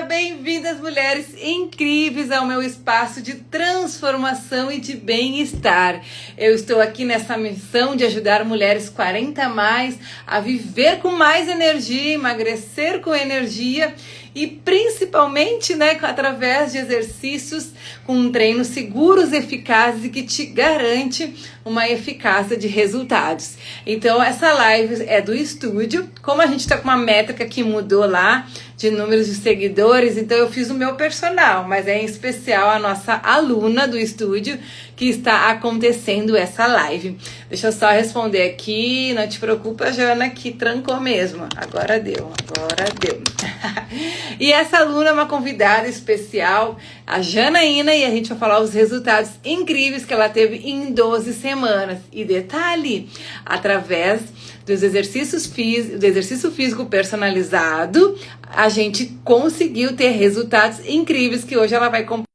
bem-vindas, mulheres incríveis, ao meu espaço de transformação e de bem-estar. Eu estou aqui nessa missão de ajudar mulheres 40 a mais a viver com mais energia, emagrecer com energia e principalmente, através de exercícios com treinos seguros, eficazes e que te garante uma eficácia de resultados. Então, essa live é do estúdio. Como a gente está com uma métrica que mudou lá, de números de seguidores, então eu fiz o meu personal, mas é em especial a nossa aluna do estúdio que está acontecendo essa live. Deixa eu só responder aqui, não te preocupa, Jana, que trancou mesmo. Agora deu. E essa aluna é uma convidada especial, a Janaína, e a gente vai falar os resultados incríveis que ela teve em 12 semanas. E detalhe, através do exercício físico personalizado, a gente conseguiu ter resultados incríveis que hoje ela vai compartilhar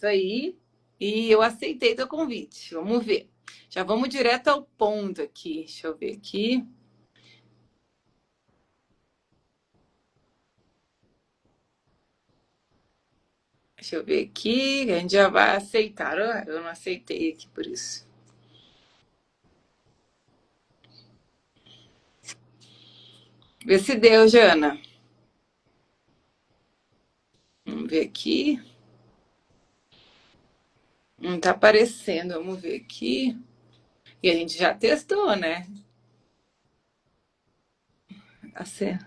aí. E eu aceitei teu convite. Vamos ver. Já vamos direto ao ponto aqui. Deixa eu ver aqui. Deixa eu ver aqui. A gente já vai aceitar. Eu não aceitei aqui por isso. Vê se deu, Jana. Vamos ver aqui. Não tá aparecendo. Vamos ver aqui. E a gente já testou, né? Assim.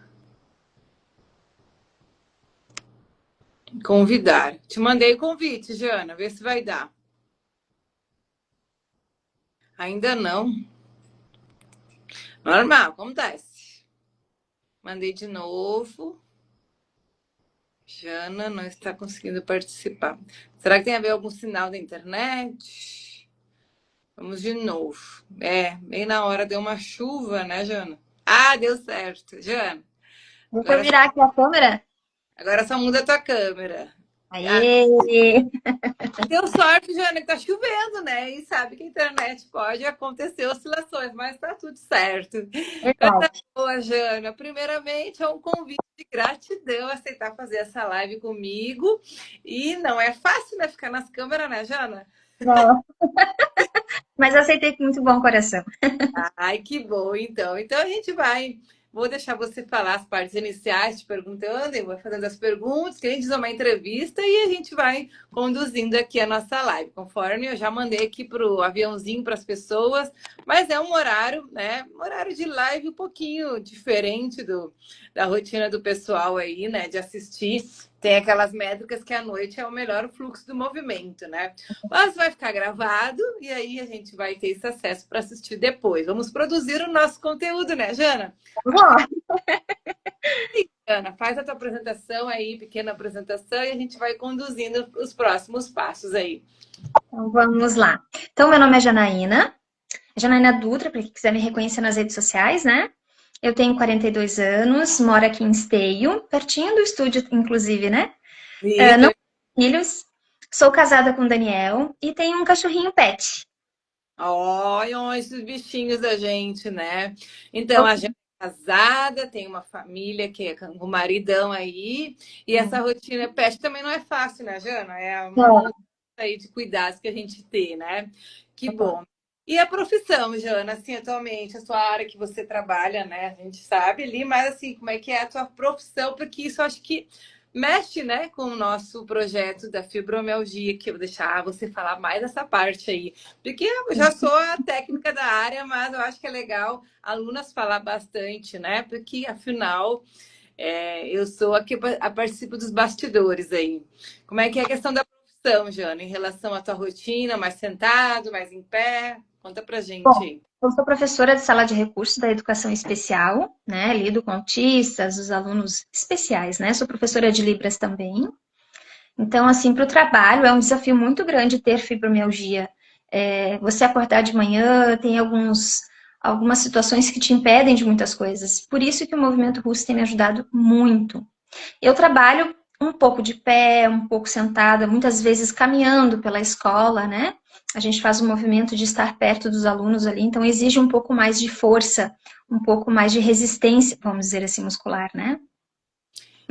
Convidar. Te mandei convite, Jana. Vê se vai dar. Ainda não. Normal, acontece. Mandei de novo. Jana não está conseguindo participar. Será que tem a ver algum sinal da internet? Vamos de novo. Bem na hora deu uma chuva, né, Jana? Ah, deu certo. Jana. Deixa eu virar aqui a câmera. Agora só muda a tua câmera. Aê! Deu sorte, Jana, que tá chovendo, né? E sabe que a internet pode acontecer oscilações, mas tá tudo certo. Coisa Verdade. boa, Jana. Primeiramente, é um convite de gratidão aceitar fazer essa live comigo. E não é fácil, né? Ficar nas câmeras, né, Jana? Não. Mas aceitei com muito bom coração. Ai, que bom, então. Então a gente vai. Vou deixar você falar as partes iniciais, te perguntando, eu vou fazendo as perguntas, que a gente faz uma entrevista e a gente vai conduzindo aqui a nossa live, conforme eu já mandei aqui pro aviãozinho para as pessoas, mas é um horário, né? Um horário de live um pouquinho diferente da rotina do pessoal aí, né? De assistir. Tem aquelas métricas que à noite é o melhor fluxo do movimento, né? Mas vai ficar gravado e aí a gente vai ter esse acesso para assistir depois. Vamos produzir o nosso conteúdo, né, Jana? Vamos lá. Jana, faz a tua apresentação aí, pequena apresentação, e a gente vai conduzindo os próximos passos aí. Então vamos lá. Então, meu nome é Janaína Dutra, para quem quiser me reconhecer nas redes sociais, né? Eu tenho 42 anos, moro aqui em Esteio, pertinho do estúdio, inclusive, né? Não Isso. tenho filhos, sou casada com o Daniel e tenho um cachorrinho pet. Olha esses bichinhos da gente, né? Então, a gente é casada, tem uma família que é com o maridão aí, e essa rotina pet também não é fácil, né, Jana? É uma Não. mudança aí de cuidados que a gente tem, né? Que bom. E a profissão, Jana, assim, atualmente, a sua área que você trabalha, né? A gente sabe ali, mas assim, como é que é a tua profissão? Porque isso eu acho que mexe, né, com o nosso projeto da fibromialgia, que eu vou deixar você falar mais dessa parte aí. Porque eu já sou a técnica da área, mas eu acho que é legal alunas falar bastante, né? Porque, afinal, eu sou aqui, eu participo dos bastidores aí. Como é que é a questão da profissão, Jana, em relação à tua rotina, mais sentado, mais em pé? Conta pra gente Bom, aí. eu sou professora de sala de recursos da educação especial, né? Lido com autistas, os alunos especiais, né? Sou professora de Libras também. Então, assim, para o trabalho é um desafio muito grande ter fibromialgia. Você acordar de manhã, tem algumas situações que te impedem de muitas coisas. Por isso que o movimento russo tem me ajudado muito. Eu trabalho um pouco de pé, um pouco sentada, muitas vezes caminhando pela escola, né? a gente faz o movimento de estar perto dos alunos ali, então exige um pouco mais de força, um pouco mais de resistência, vamos dizer assim, muscular, né?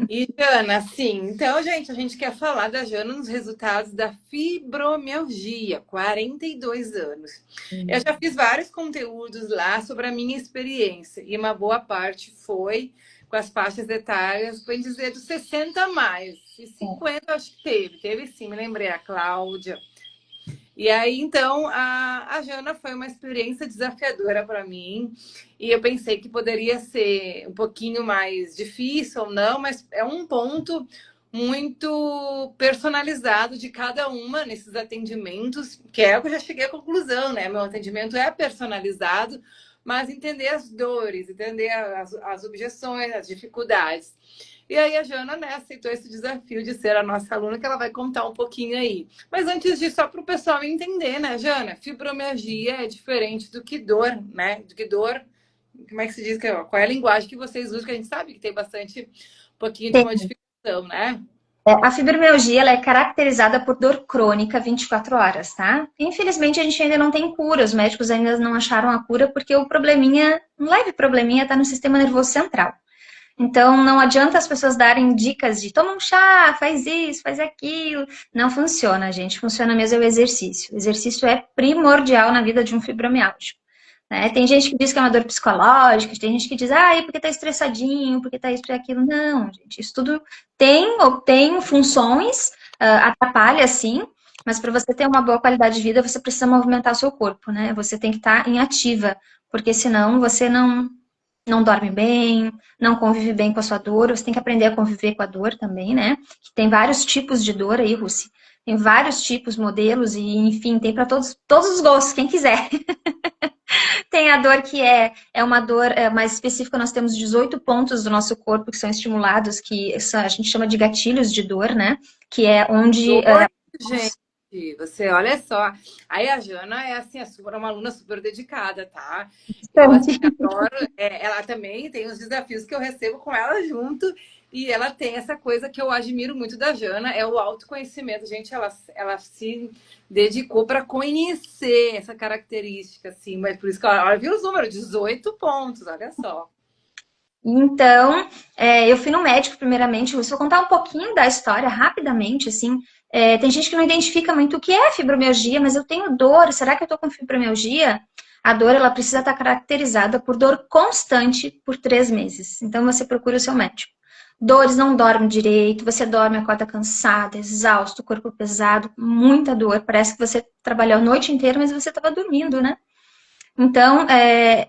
E Jana, sim. Então, gente, a gente quer falar da Jana nos resultados da fibromialgia, 42 anos. Eu já fiz vários conteúdos lá sobre a minha experiência e uma boa parte foi com as faixas etárias, bem dizer, dos 60 a mais. E 50 eu acho que teve sim, me lembrei, a Cláudia. E aí, então, a Jana foi uma experiência desafiadora para mim. E eu pensei que poderia ser um pouquinho mais difícil ou não, mas é um ponto muito personalizado de cada uma nesses atendimentos, que é o que eu já cheguei à conclusão, né? Meu atendimento é personalizado, mas entender as dores, entender as objeções, as dificuldades. E aí a Jana, né, aceitou esse desafio de ser a nossa aluna, que ela vai contar um pouquinho aí. Mas antes disso, só para o pessoal entender, né, Jana? Fibromialgia é diferente do que dor, né? Do que dor. Como é que se diz? Qual é a linguagem que vocês usam? Que a gente sabe que tem bastante, um pouquinho de Tem. modificação, né? A fibromialgia ela é caracterizada por dor crônica 24 horas, tá? Infelizmente, a gente ainda não tem cura, os médicos ainda não acharam a cura, porque o probleminha, um leve probleminha, está no sistema nervoso central. Então, não adianta as pessoas darem dicas de toma um chá, faz isso, faz aquilo. Não funciona, gente. Funciona mesmo é o exercício. O exercício é primordial na vida de um fibromialgia. Né? Tem gente que diz que é uma dor psicológica, tem gente que diz, porque tá estressadinho, porque tá isso e aquilo. Não, gente, isso tudo tem funções, atrapalha sim, mas para você ter uma boa qualidade de vida, você precisa movimentar o seu corpo, né? Você tem que estar em ativa, porque senão você não dorme bem, não convive bem com a sua dor, você tem que aprender a conviver com a dor também, né? Que tem vários tipos de dor aí, Russi. Tem vários tipos, modelos, e enfim, tem para todos os gostos, quem quiser. Tem a dor que é uma dor mais específica, nós temos 18 pontos do nosso corpo que são estimulados, a gente chama de gatilhos de dor, né? Que é onde. Oi, gente, você olha só. Aí a Jana é assim, uma aluna super dedicada, tá? Eu assim, adoro. Ela também tem os desafios que eu recebo com ela junto. E ela tem essa coisa que eu admiro muito da Jana, é o autoconhecimento. Gente, ela se dedicou para conhecer essa característica, assim. Mas por isso que ela viu os números, 18 pontos, olha só. Então, eu fui no médico primeiramente, eu vou contar um pouquinho da história rapidamente, assim. Tem gente que não identifica muito o que é fibromialgia, mas eu tenho dor, será que eu tô com fibromialgia? A dor, ela precisa estar caracterizada por dor constante por 3 meses. Então, você procura o seu médico. Dores, não dorme direito, você dorme, acorda cansada, exausto, corpo pesado, muita dor. Parece que você trabalhou a noite inteira, mas você estava dormindo, né? Então,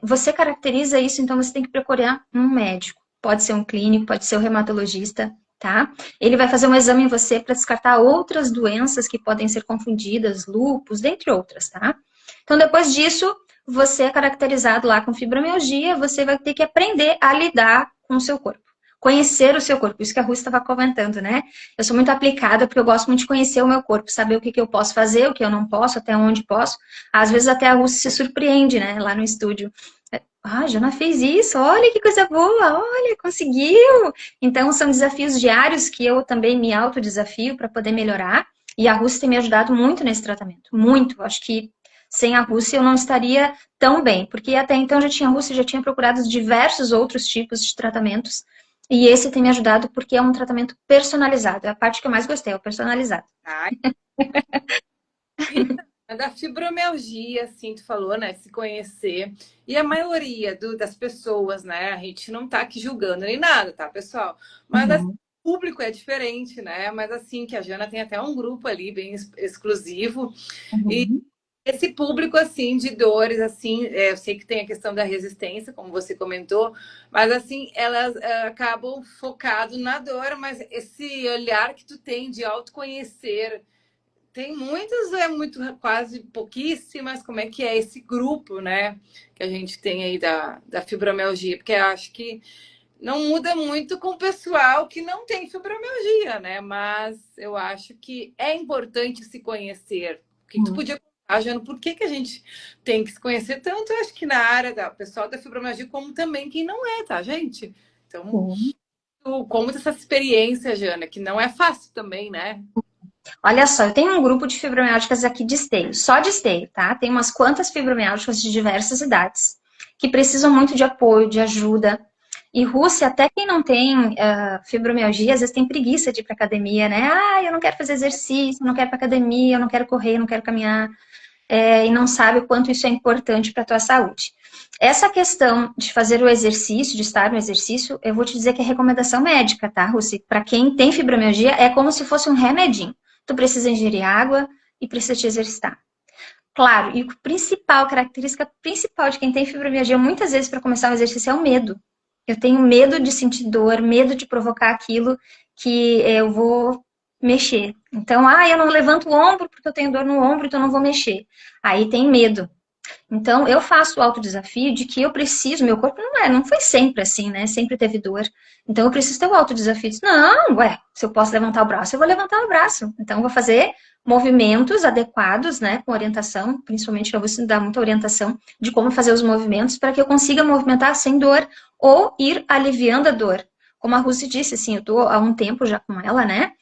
você caracteriza isso, então você tem que procurar um médico. Pode ser um clínico, pode ser um reumatologista, tá? Ele vai fazer um exame em você para descartar outras doenças que podem ser confundidas, lúpus, dentre outras, tá? Então, depois disso, você é caracterizado lá com fibromialgia, você vai ter que aprender a lidar com o seu corpo. Conhecer o seu corpo, isso que a Rússia estava comentando, né? Eu sou muito aplicada porque eu gosto muito de conhecer o meu corpo, saber o que eu posso fazer, o que eu não posso, até onde posso. Às vezes até a Rússia se surpreende, né? Lá no estúdio. Ah, Jana fez isso, olha que coisa boa, olha, conseguiu. Então, são desafios diários que eu também me autodesafio para poder melhorar. E a Rússia tem me ajudado muito nesse tratamento, muito. Acho que sem a Rússia eu não estaria tão bem, porque até então a Rússia já tinha procurado diversos outros tipos de tratamentos. E esse tem me ajudado porque é um tratamento personalizado. É a parte que eu mais gostei, é o personalizado. Ai, da fibromialgia, assim, tu falou, né? Se conhecer. E a maioria das pessoas, né? A gente não tá aqui julgando nem nada, tá, pessoal? Mas assim, Uhum. o público é diferente, né? Mas assim, que a Jana tem até um grupo ali bem exclusivo. E Uhum. esse público, assim, de dores, assim, eu sei que tem a questão da resistência, como você comentou, mas assim, elas acabam focado na dor, mas esse olhar que tu tem de autoconhecer tem muitas, muito, quase pouquíssimas. Como é que é esse grupo, né? Que a gente tem aí da fibromialgia, porque eu acho que não muda muito com o pessoal que não tem fibromialgia, né? Mas eu acho que é importante se conhecer. O que tu podia contar, Jano, por que a gente tem que se conhecer tanto? Eu acho que na área da pessoal da fibromialgia, como também quem não é, tá, gente? Então, Sim. tu conta essa experiência, Jana, que não é fácil também, né? Olha só, eu tenho um grupo de fibromialgicas aqui de Esteio, só de Esteio, tá? Tem umas quantas fibromialgicas de diversas idades, que precisam muito de apoio, de ajuda. E Rússia, até quem não tem fibromialgia, às vezes tem preguiça de ir pra academia, né? Ah, eu não quero fazer exercício, eu não quero ir pra academia, eu não quero correr, eu não quero caminhar. E não sabe o quanto isso é importante para a tua saúde. Essa questão de fazer o exercício, de estar no exercício, eu vou te dizer que é recomendação médica, tá, Rússia? Para quem tem fibromialgia, é como se fosse um remedinho. Tu precisa ingerir água e precisa te exercitar. Claro, e a característica principal de quem tem fibromialgia, muitas vezes, para começar o exercício, é o medo. Eu tenho medo de sentir dor, medo de provocar aquilo que eu vou mexer. Então, eu não levanto o ombro porque eu tenho dor no ombro, então eu não vou mexer. Aí tem medo. Então, eu faço o autodesafio de que eu preciso, meu corpo não foi sempre assim, né? Sempre teve dor. Então, eu preciso ter o autodesafio. Não, se eu posso levantar o braço, eu vou levantar o braço. Então, eu vou fazer movimentos adequados, né? Com orientação, principalmente eu vou dar muita orientação de como fazer os movimentos para que eu consiga movimentar sem dor ou ir aliviando a dor. Como a Rússia disse, assim, eu tô há um tempo já com ela, né?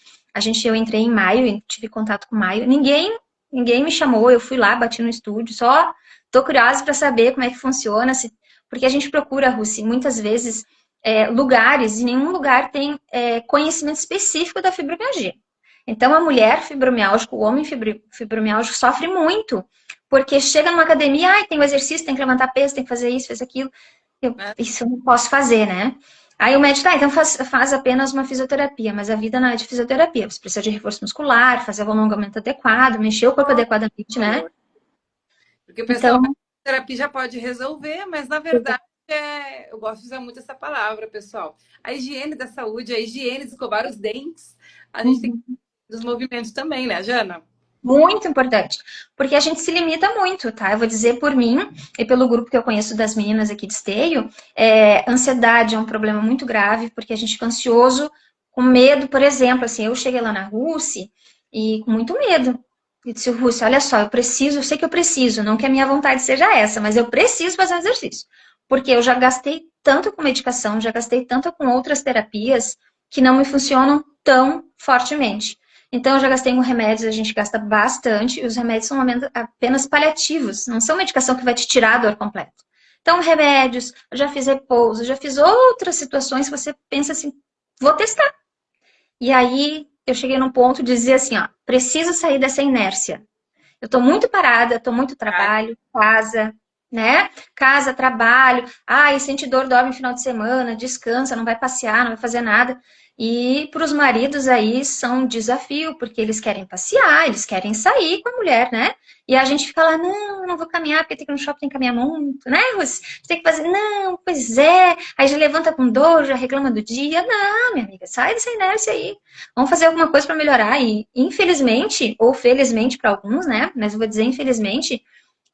Eu entrei em maio, tive contato com maio. Ninguém me chamou, eu fui lá, bati no estúdio, só tô curiosa para saber como é que funciona, porque a gente procura, Rússia, muitas vezes lugares, e nenhum lugar tem conhecimento específico da fibromialgia. Então, a mulher fibromialgica, o homem fibromialgico sofre muito, porque chega numa academia, tem o exercício, tem que levantar peso, tem que fazer isso, faz aquilo. Isso eu não posso fazer, né? Aí o médico, então faz apenas uma fisioterapia, mas a vida não é de fisioterapia. Você precisa de reforço muscular, fazer o alongamento adequado, mexer o corpo adequadamente, né? Porque o pessoal, a terapia já pode resolver, mas na verdade eu gosto de usar muito essa palavra, pessoal. A higiene da saúde, a higiene de escovar os dentes, a gente tem que dos movimentos também, né, Jana? Muito importante, porque a gente se limita muito, tá? Eu vou dizer por mim e pelo grupo que eu conheço das meninas aqui de Esteio, ansiedade é um problema muito grave, porque a gente fica ansioso, com medo, por exemplo, assim, eu cheguei lá na Rússia e com muito medo. Eu disse, Rússia, olha só, eu sei que eu preciso, não que a minha vontade seja essa, mas eu preciso fazer um exercício. Porque eu já gastei tanto com medicação, já gastei tanto com outras terapias que não me funcionam tão fortemente. Então, eu já gastei com remédios, a gente gasta bastante, e os remédios são apenas paliativos, não são medicação que vai te tirar a dor completa. Então, remédios, eu já fiz repouso, já fiz outras situações que você pensa assim, vou testar. E aí, eu cheguei num ponto de dizer assim, preciso sair dessa inércia. Eu tô muito parada, tô muito trabalho, casa, né? Casa, trabalho, sente dor, dorme no final de semana, descansa, não vai passear, não vai fazer nada. E para os maridos aí são um desafio, porque eles querem passear, eles querem sair com a mulher, né? E a gente fica lá, não vou caminhar, porque tem que ir no shopping, tem que caminhar muito, né, Rússia? Tem que fazer, não, pois é. Aí já levanta com dor, já reclama do dia. Não, minha amiga, sai dessa inércia aí. Vamos fazer alguma coisa para melhorar. E infelizmente, ou felizmente para alguns, né? Mas eu vou dizer infelizmente,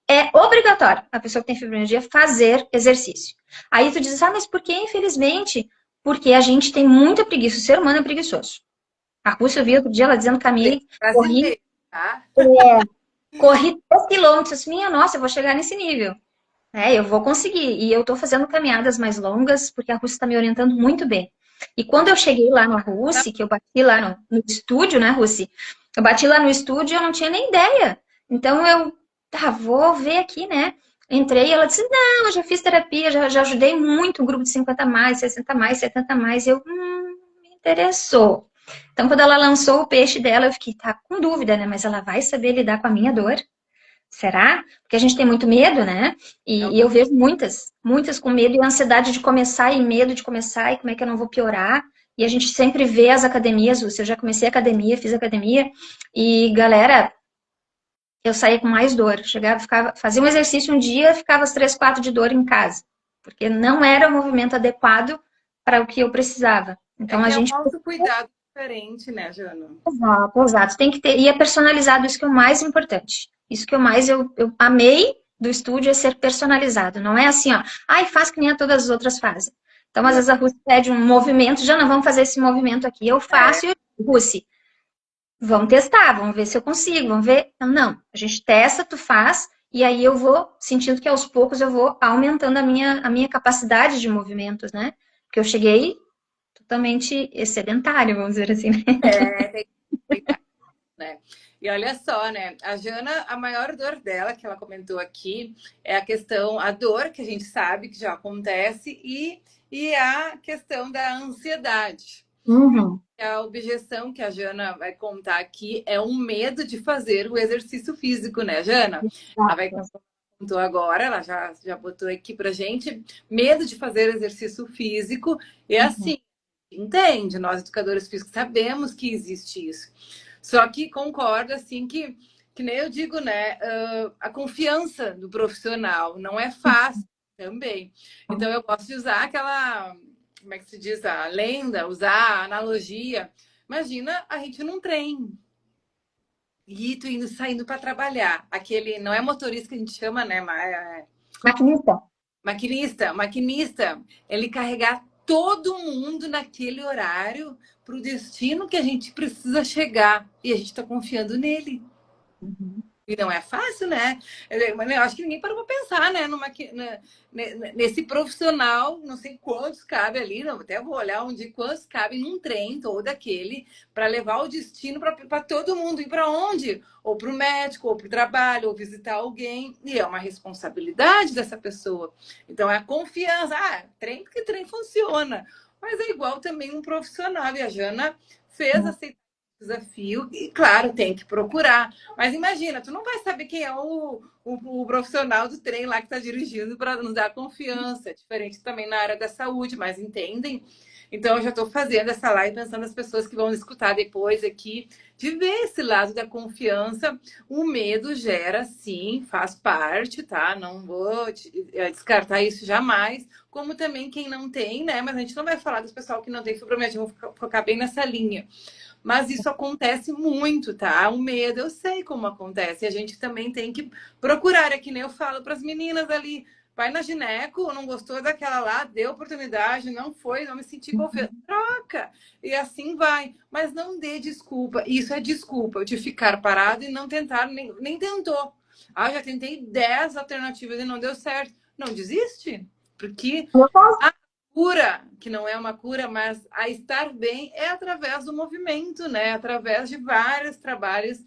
é obrigatório a pessoa que tem fibromialgia fazer exercício. Aí tu diz, mas por que infelizmente? Porque a gente tem muita preguiça, o ser humano é preguiçoso. A Rússia, eu vi outro dia ela dizendo, Camille, corri 3 quilômetros, minha nossa, eu vou chegar nesse nível. Eu vou conseguir. E eu tô fazendo caminhadas mais longas, porque a Rússia está me orientando muito bem. E quando eu cheguei lá na Rússia, que eu bati lá no estúdio, né, Rússia? Eu bati lá no estúdio e eu não tinha nem ideia. Então eu, vou ver aqui, né? Entrei e ela disse, não, eu já fiz terapia, já ajudei muito o grupo de 50 mais, 60 mais, 70 mais. Eu, me interessou. Então, quando ela lançou o peixe dela, eu fiquei, com dúvida, né? Mas ela vai saber lidar com a minha dor? Será? Porque a gente tem muito medo, né? E eu vejo muitas com medo e ansiedade de começar e medo de começar e como é que eu não vou piorar. E a gente sempre vê as academias, eu já comecei a academia, fiz academia e, galera, eu saía com mais dor. Chegava, fazia um exercício um dia, ficava as 3, 4 de dor em casa. Porque não era o movimento adequado para o que eu precisava. Então a gente... É um autocuidado diferente, né, Jana? Exato. Tem que ter... E é personalizado, isso que é o mais importante. Isso que eu amei do estúdio é ser personalizado. Não é assim, faz que nem todas as outras fazem. Então, às vezes a Rússia pede um movimento, já não vamos fazer esse movimento aqui. Eu faço e eu digo, Rússia, vamos testar, vamos ver se eu consigo, vamos ver. Não, a gente testa, tu faz, e aí eu vou sentindo que aos poucos eu vou aumentando a minha capacidade de movimentos, né? Porque eu cheguei totalmente sedentária, vamos dizer assim, né? Tem que né? E olha só, né? A Jana, a maior dor dela, que ela comentou aqui, é a questão, a dor que a gente sabe que já acontece e a questão da ansiedade. Uhum. A objeção que a Jana vai contar aqui é um medo de fazer o exercício físico, né, Jana? Ela vai contou agora, ela já botou aqui pra gente, medo de fazer exercício físico. E assim, entende, nós educadores físicos sabemos que existe isso. Só que concordo, assim, que nem eu digo, né? A confiança do profissional não é fácil também. Então, eu gosto de usar aquela, como é que se diz? A lenda, usar a analogia. Imagina a gente num trem. E tu indo, saindo para trabalhar. Aquele, não é motorista que a gente chama, né? Mas Maquinista. maquinista, ele carregar todo mundo naquele horário para o destino que a gente precisa chegar. E a gente está confiando nele. Uhum. E não é fácil, né? Eu acho que ninguém parou para pensar, né? Nesse profissional, não sei quantos cabe ali, não, até vou olhar onde quantos cabe num trem todo aquele para levar o destino para todo mundo. E para onde? Ou para o médico, ou para o trabalho, ou visitar alguém. E é uma responsabilidade dessa pessoa. Então é a confiança. Ah, trem, porque trem funciona. Mas é igual também um profissional. E a Jana fez aceitar desafio e, claro, tem que procurar. Mas imagina, tu não vai saber quem é o profissional do trem lá que está dirigindo para nos dar confiança. É diferente também na área da saúde, mas entendem? Então, eu já estou fazendo essa live pensando nas pessoas que vão escutar depois aqui, de ver esse lado da confiança. O medo gera, sim, faz parte, tá? Não vou descartar isso jamais. Como também quem não tem, né? Mas a gente não vai falar dos pessoal que não tem fibromialgia, vou focar bem nessa linha. Mas isso acontece muito, tá? O medo, eu sei como acontece. E a gente também tem que procurar. É que nem eu falo para as meninas ali. Vai na gineco, não gostou daquela lá, deu oportunidade, não foi, não me senti confiante. Troca! E assim vai. Mas não dê desculpa. Isso é desculpa de ficar parado e não tentar, nem tentou. Ah, já tentei 10 alternativas e não deu certo. Não desiste. Porque cura, que não é uma cura, mas a estar bem é através do movimento, né? Através de vários trabalhos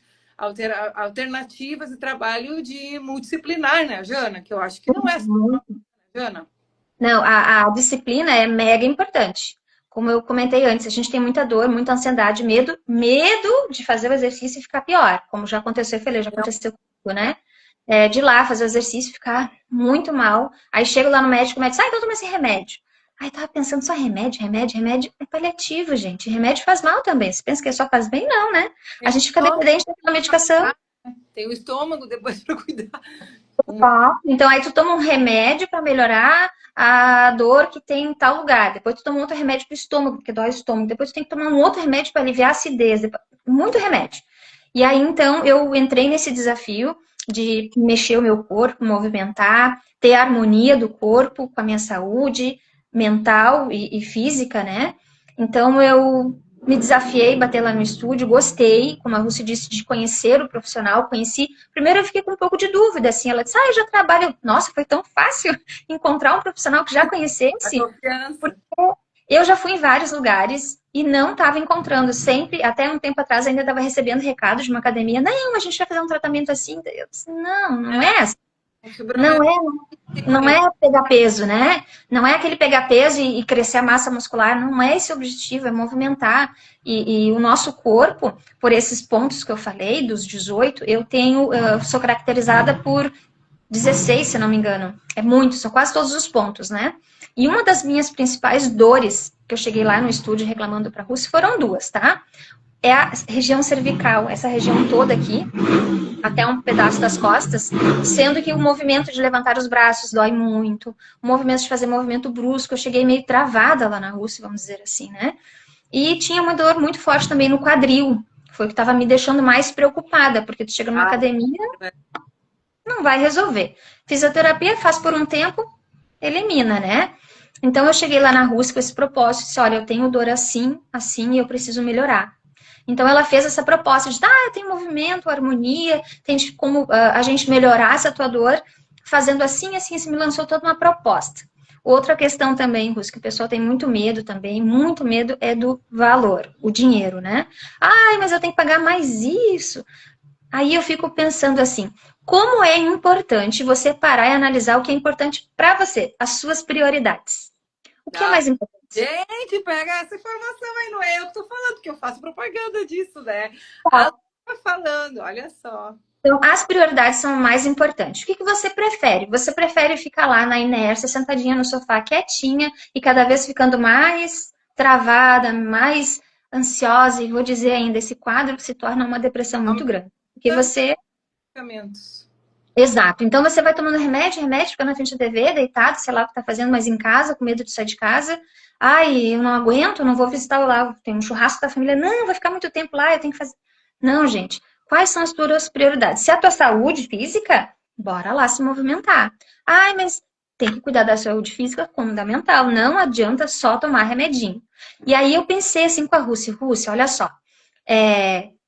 alternativas e trabalho de multidisciplinar, né, Jana? Que eu acho que não é só uma coisa, né, Jana? Não, a disciplina é mega importante. Como eu comentei antes, a gente tem muita dor, muita ansiedade, medo de fazer o exercício e ficar pior. Como já aconteceu, eu falei, já aconteceu comigo, né? De ir lá fazer o exercício, ficar muito mal. Aí chego lá no médico, o médico diz, então toma esse remédio. Aí tava pensando, só remédio é paliativo, gente. Remédio faz mal também. Você pensa que só faz bem? Não, né? A gente fica dependente daquela medicação. Tem o estômago depois para cuidar. Então, aí tu toma um remédio para melhorar a dor que tem em tal lugar. Depois tu toma outro remédio para o estômago, porque dói o estômago. Depois tu tem que tomar um outro remédio para aliviar a acidez. Muito remédio. E aí, então, eu entrei nesse desafio de mexer o meu corpo, movimentar, ter a harmonia do corpo com a minha saúde mental e física, né? Então, eu me desafiei, bater lá no estúdio, gostei, como a Rússia disse, de conhecer o profissional, conheci. Primeiro eu fiquei com um pouco de dúvida, assim, ela disse, eu já trabalho. Nossa, foi tão fácil encontrar um profissional que já conhecesse. Porque eu já fui em vários lugares e não estava encontrando. Sempre, até um tempo atrás, ainda estava recebendo recados de uma academia, não, a gente vai fazer um tratamento assim. Eu disse, não é assim. Não é pegar peso, né? Não é aquele pegar peso e crescer a massa muscular, não é esse o objetivo, é movimentar. E o nosso corpo, por esses pontos que eu falei, dos 18, eu sou caracterizada por 16, se não me engano. É muito, são quase todos os pontos, né? E uma das minhas principais dores, que eu cheguei lá no estúdio reclamando para a Rússia, foram duas, tá? É a região cervical, essa região toda aqui, até um pedaço das costas, sendo que o movimento de levantar os braços dói muito, o movimento de fazer movimento brusco, eu cheguei meio travada lá na Rússia, vamos dizer assim, né? E tinha uma dor muito forte também no quadril, foi o que estava me deixando mais preocupada, porque tu chega numa academia, não vai resolver. Fisioterapia faz por um tempo, elimina, né? Então eu cheguei lá na Rússia com esse propósito, disse, olha, eu tenho dor assim, assim, e eu preciso melhorar. Então, ela fez essa proposta de, tem movimento, harmonia, tem como a gente melhorar essa tua dor, fazendo assim, assim, me lançou toda uma proposta. Outra questão também, Rus, que o pessoal tem muito medo também, muito medo é do valor, o dinheiro, né? Ai, mas eu tenho que pagar mais isso. Aí eu fico pensando assim, como é importante você parar e analisar o que é importante para você, as suas prioridades. O que é Ah, mais importante? gente, pega essa informação aí, não é eu que tô falando, porque eu faço propaganda disso, né? A Lu tá falando, olha só. Então, as prioridades são mais importantes. O que que você prefere? Você prefere ficar lá na inércia, sentadinha no sofá, quietinha e cada vez ficando mais travada, mais ansiosa, e vou dizer ainda, esse quadro se torna uma depressão muito grande. Porque Aumenta você. os medicamentos. Exato. Então você vai tomando remédio, remédio, fica na frente da TV, deitado, sei lá o que tá fazendo, mas em casa, com medo de sair de casa. Ai, eu não aguento, não vou visitar lá. Tem um churrasco da família. Não, vai ficar muito tempo lá, eu tenho que fazer. Não, gente. Quais são as tuas prioridades? Se é a tua saúde física, bora lá se movimentar. Ai, mas tem que cuidar da saúde física fundamental. Não adianta só tomar remedinho. E aí eu pensei assim com a Rússia, Rússia, olha só.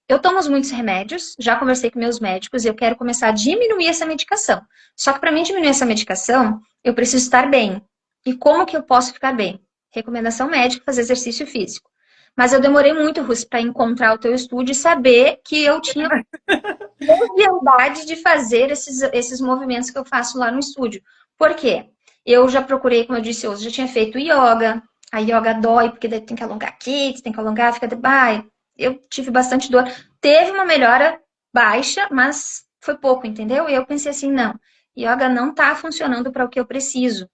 Eu tomo muitos remédios, já conversei com meus médicos e eu quero começar a diminuir essa medicação. Só que para mim diminuir essa medicação, eu preciso estar bem. E como que eu posso ficar bem? Recomendação médica, fazer exercício físico. Mas eu demorei muito, Rússia, para encontrar o teu estúdio e saber que eu tinha leviandade de fazer esses movimentos que eu faço lá no estúdio. Por quê? Eu já procurei, como eu disse hoje, já tinha feito yoga. A yoga dói, porque daí tem que alongar aqui, tem que alongar, fica de baixo. Eu tive bastante dor. Teve uma melhora baixa, mas foi pouco, entendeu? E eu pensei assim, não, yoga não tá funcionando para o que eu preciso.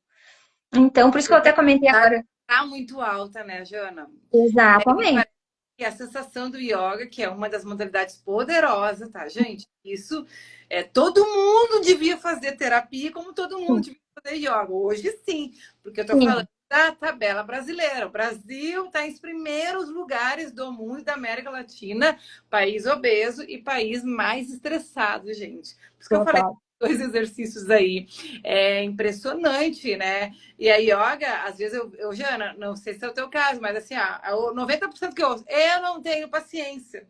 Então, por isso que eu até comentei agora. Tá muito alta, né, Jana? Me Exatamente. parece que a sensação do yoga, que é uma das modalidades poderosas, tá, gente? Isso todo mundo devia fazer terapia, como todo mundo devia fazer yoga. Hoje sim, porque eu tô falando Sim, da tabela brasileira. O Brasil está em primeiros lugares do mundo e da América Latina, país obeso e país mais estressado, gente. Por isso que eu falei total. dois exercícios aí. É impressionante, né? E a yoga, às vezes Jana, não sei se é o teu caso, mas assim, o 90% que eu ouço, eu não tenho paciência.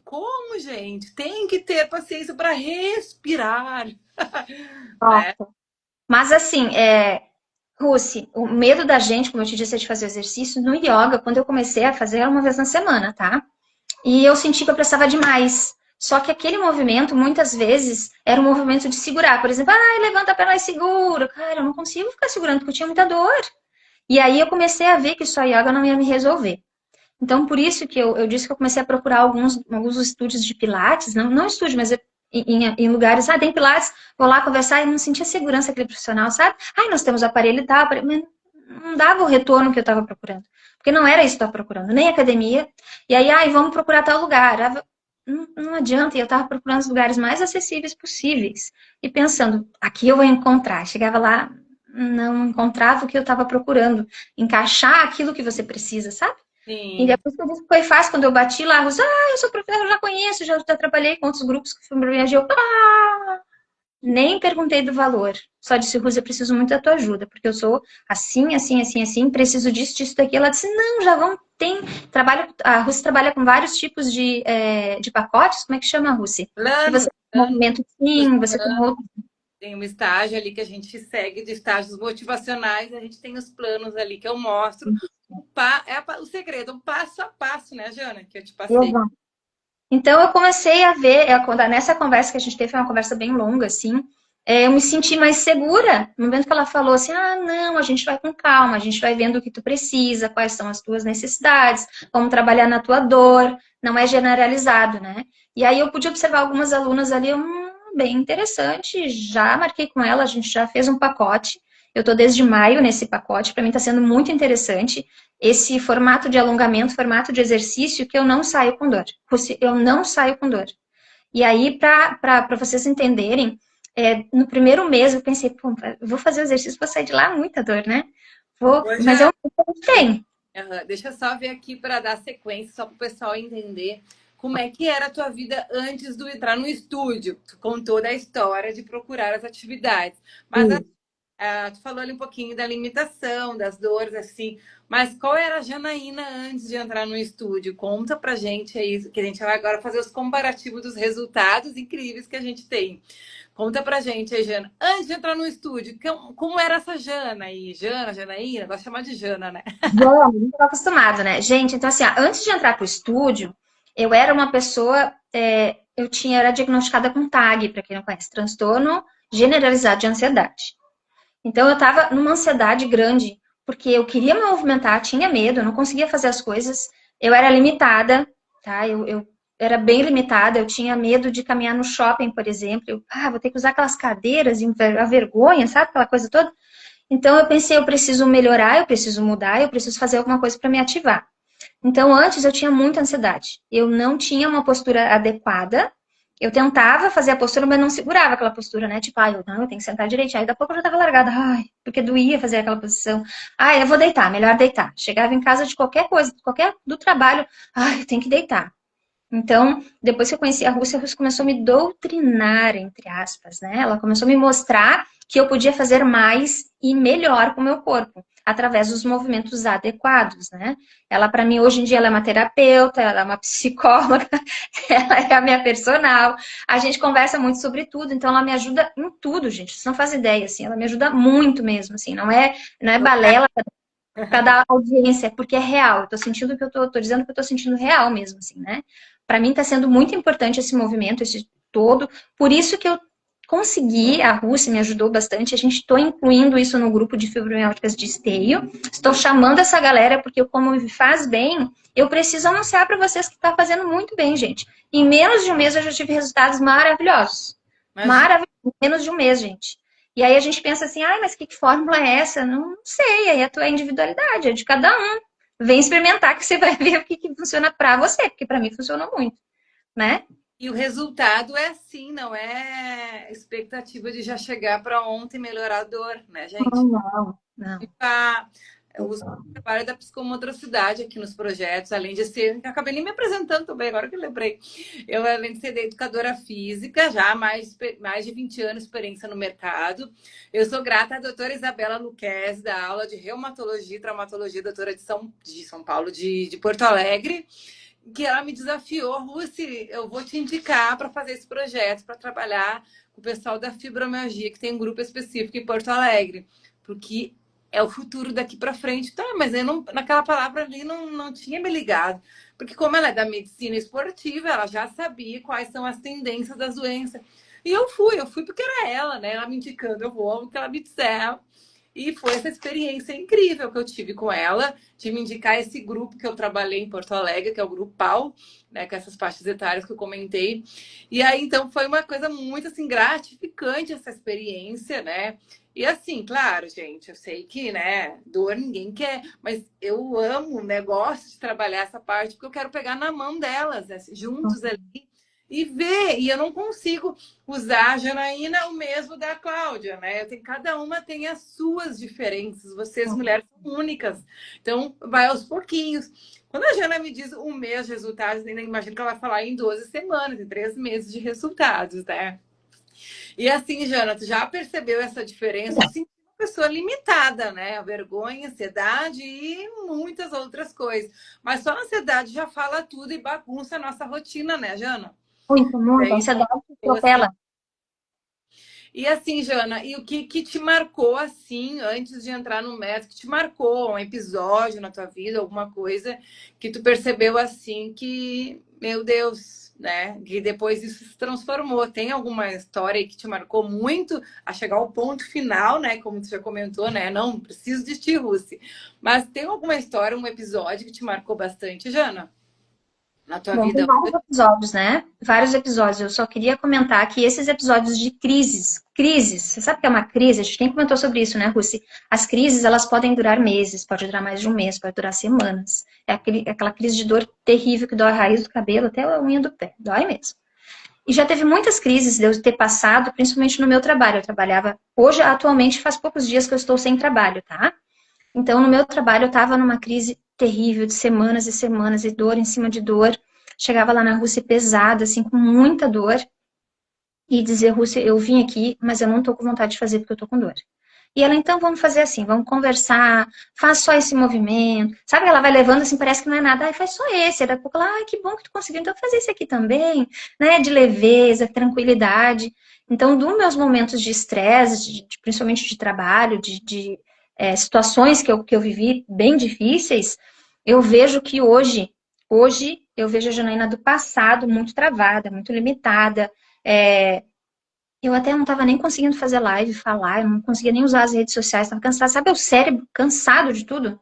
Como, gente? Tem que ter paciência para respirar, né? Nossa. Mas assim, Rússi, o medo da gente, como eu te disse, é de fazer exercício no yoga, quando eu comecei a fazer, era uma vez na semana, tá? E eu senti que eu precisava de mais. Só que aquele movimento, muitas vezes, era um movimento de segurar. Por exemplo, ai, levanta a perna e segura. Cara, eu não consigo ficar segurando porque eu tinha muita dor. E aí eu comecei a ver que só yoga não ia me resolver. Então, por isso que eu disse que eu comecei a procurar alguns estúdios de pilates, não estúdio, mas em lugares, tem pilates, vou lá conversar e não sentia segurança aquele profissional, sabe? Ai, nós temos aparelho e tal, mas não dava o retorno que eu estava procurando. Porque não era isso que eu estava procurando, nem academia. E aí, ai, vamos procurar tal lugar. Não adianta, e eu estava procurando os lugares mais acessíveis possíveis. E pensando, aqui eu vou encontrar. Chegava lá, não encontrava o que eu estava procurando. Encaixar aquilo que você precisa, sabe? E Sim. depois que eu disse que foi fácil, quando eu bati lá, eu sou professora, eu já conheço, já trabalhei com outros grupos que fibromialgia. Nem perguntei do valor. Só disse, Rose, eu preciso muito da tua ajuda, porque eu sou assim, assim, assim, assim, preciso disso, disso, daquilo. Ela disse, não, já vão, a Rússia trabalha com vários tipos de pacotes, como é que chama, Rússia? Que Plano, você tem movimento sim, você tem outro. tem um estágio ali que a gente segue de estágios motivacionais, a gente tem os planos ali que eu mostro. O segredo, o passo a passo, né, Jana? Que eu te passei. Então, eu comecei a ver, nessa conversa que a gente teve, foi uma conversa bem longa, assim, eu me senti mais segura, no momento que ela falou assim, não, a gente vai com calma, a gente vai vendo o que tu precisa, quais são as tuas necessidades, vamos trabalhar na tua dor, não é generalizado, né? E aí eu pude observar algumas alunas ali, bem interessante, já marquei com ela, a gente já fez um pacote, eu tô desde maio nesse pacote, para mim está sendo muito interessante, esse formato de alongamento, formato de exercício que eu não saio com dor. Eu não saio com dor. E aí, para vocês entenderem, no primeiro mês eu pensei, pô, eu vou fazer o exercício, vou sair de lá muita dor, né? Hoje, Mas é um que tem. deixa eu só ver aqui para dar sequência, só para o pessoal entender como é que era a tua vida antes de entrar no estúdio. Tu contou da história de procurar as atividades. Mas Tu falou ali um pouquinho da limitação, das dores, assim, mas qual era a Janaína antes de entrar no estúdio? Conta pra gente aí, que a gente vai agora fazer os comparativos dos resultados incríveis que a gente tem. Conta pra gente aí, Jana. Antes de entrar no estúdio, como era essa Jana aí? Jana, Janaína? Gosto de chamar de Jana, né? Vamos, não estou acostumado, né? Gente, então assim, ó, antes de entrar para o estúdio, eu era uma pessoa, era diagnosticada com TAG, para quem não conhece, transtorno generalizado de ansiedade. Então eu estava numa ansiedade grande, porque eu queria me movimentar, tinha medo, eu não conseguia fazer as coisas, eu era limitada, tá? Eu era bem limitada, eu tinha medo de caminhar no shopping, por exemplo. Vou ter que usar aquelas cadeiras, a vergonha, sabe? Aquela coisa toda. Então eu pensei, eu preciso melhorar, eu preciso mudar, eu preciso fazer alguma coisa para me ativar. Então antes eu tinha muita ansiedade. Eu não tinha uma postura adequada. Eu tentava fazer a postura, mas não segurava aquela postura, né? Tipo, eu tenho que sentar direitinho. Aí daqui a pouco eu já tava largada, porque doía fazer aquela posição. Eu vou deitar, melhor deitar. Chegava em casa de qualquer coisa, do trabalho, eu tenho que deitar. Então, depois que eu conheci a Rússia começou a me doutrinar, entre aspas, né? Ela começou a me mostrar que eu podia fazer mais e melhor com o meu corpo, através dos movimentos adequados, né? Ela, para mim, hoje em dia, ela é uma terapeuta, ela é uma psicóloga, ela é a minha personal. A gente conversa muito sobre tudo, então ela me ajuda em tudo, gente. Você não faz ideia, assim, ela me ajuda muito mesmo, assim, não é balela para dar audiência, porque é real. Eu tô sentindo que tô dizendo que eu tô sentindo real mesmo, assim, né? Para mim está sendo muito importante esse movimento, esse todo. Por isso que eu consegui, a Rússia me ajudou bastante. A gente estou incluindo isso no grupo de fibromialgicas de esteio. Estou chamando essa galera porque como me faz bem, eu preciso anunciar para vocês que está fazendo muito bem, gente. Em menos de um mês eu já tive resultados maravilhosos. Maravilhosos. Em menos de um mês, gente. E aí a gente pensa assim, mas que fórmula é essa? Não sei, aí a tua individualidade, é de cada um. Vem experimentar que você vai ver o que funciona para você, porque para mim funcionou muito, né? E o resultado é assim, não é expectativa de já chegar para ontem e melhorar a dor, né, gente? Não. Eu uso o trabalho da psicomotricidade aqui nos projetos, além de ser, acabei nem me apresentando também, agora que eu lembrei. Eu, além de ser educadora física, já há mais de 20 anos de experiência no mercado. Eu sou grata à doutora Isabela Luquez, da aula de reumatologia e traumatologia, doutora de São Paulo, de Porto Alegre, que ela me desafiou, Rússi, eu vou te indicar para fazer esse projeto, para trabalhar com o pessoal da fibromialgia, que tem um grupo específico em Porto Alegre, porque é o futuro daqui para frente. Tá, mas eu não, naquela palavra ali não tinha me ligado, porque como ela é da medicina esportiva, ela já sabia quais são as tendências das doenças. E eu fui porque era ela, né? Ela me indicando, eu vou, o que ela me disser. E foi essa experiência incrível que eu tive com ela, de me indicar esse grupo que eu trabalhei em Porto Alegre, que é o Grupo PAU, né, com essas faixas etárias que eu comentei. E aí, então, foi uma coisa muito, assim, gratificante essa experiência, né? E assim, claro, gente, eu sei que, né, dor ninguém quer, mas eu amo, né, gosto de trabalhar essa parte, porque eu quero pegar na mão delas, né, juntos ali, e ver, e eu não consigo usar a Janaína o mesmo da Cláudia, né? Cada uma tem as suas diferenças, vocês mulheres são únicas, então vai aos pouquinhos. Quando a Jana me diz um mês de resultados, ainda imagino que ela vai falar em 12 semanas, em 3 meses de resultados, né? E assim, Jana, tu já percebeu essa diferença? Eu sinto uma pessoa limitada, né? A vergonha, a ansiedade e muitas outras coisas. Mas só a ansiedade já fala tudo e bagunça a nossa rotina, né, Jana? Muito. A ansiedade atropela. E assim, Jana, e o que te marcou assim, antes de entrar no método, que te marcou um episódio na tua vida, alguma coisa que tu percebeu assim que, meu Deus, né? Que depois isso se transformou. Tem alguma história aí que te marcou muito a chegar ao ponto final, né? Como tu já comentou, né? Não preciso de ti, Rússi. Mas tem alguma história, um episódio que te marcou bastante, Jana? Na tua Bom, tem vida? vários episódios, né? Vários episódios. Eu só queria comentar que esses episódios de crises, você sabe o que é uma crise? A gente nem comentou sobre isso, né, Rússi? As crises, elas podem durar meses, pode durar mais de um mês, pode durar semanas. É aquela crise de dor terrível que dói a raiz do cabelo até a unha do pé. Dói mesmo. E já teve muitas crises de eu ter passado, principalmente no meu trabalho. Eu trabalhava, hoje, atualmente, faz poucos dias que eu estou sem trabalho, tá? Então, no meu trabalho, eu estava numa crise terrível de semanas e semanas, e dor em cima de dor. Chegava lá na Rússia pesada, assim, com muita dor. E dizer, Rússia, eu vim aqui, mas eu não tô com vontade de fazer porque eu tô com dor. E ela, então, vamos fazer assim, vamos conversar, faz só esse movimento. Sabe, ela vai levando assim, parece que não é nada, ai, faz só esse. Aí daqui a pouco ela, ai, que bom que tu conseguiu, então fazer esse aqui também, né? De leveza, tranquilidade. Então, dos meus momentos de estresse, principalmente de trabalho, situações que eu vivi bem difíceis, eu vejo que hoje eu vejo a Janaína do passado muito travada, muito limitada. Eu até não estava nem conseguindo fazer live, falar, eu não conseguia nem usar as redes sociais, estava cansada. Sabe o cérebro cansado de tudo?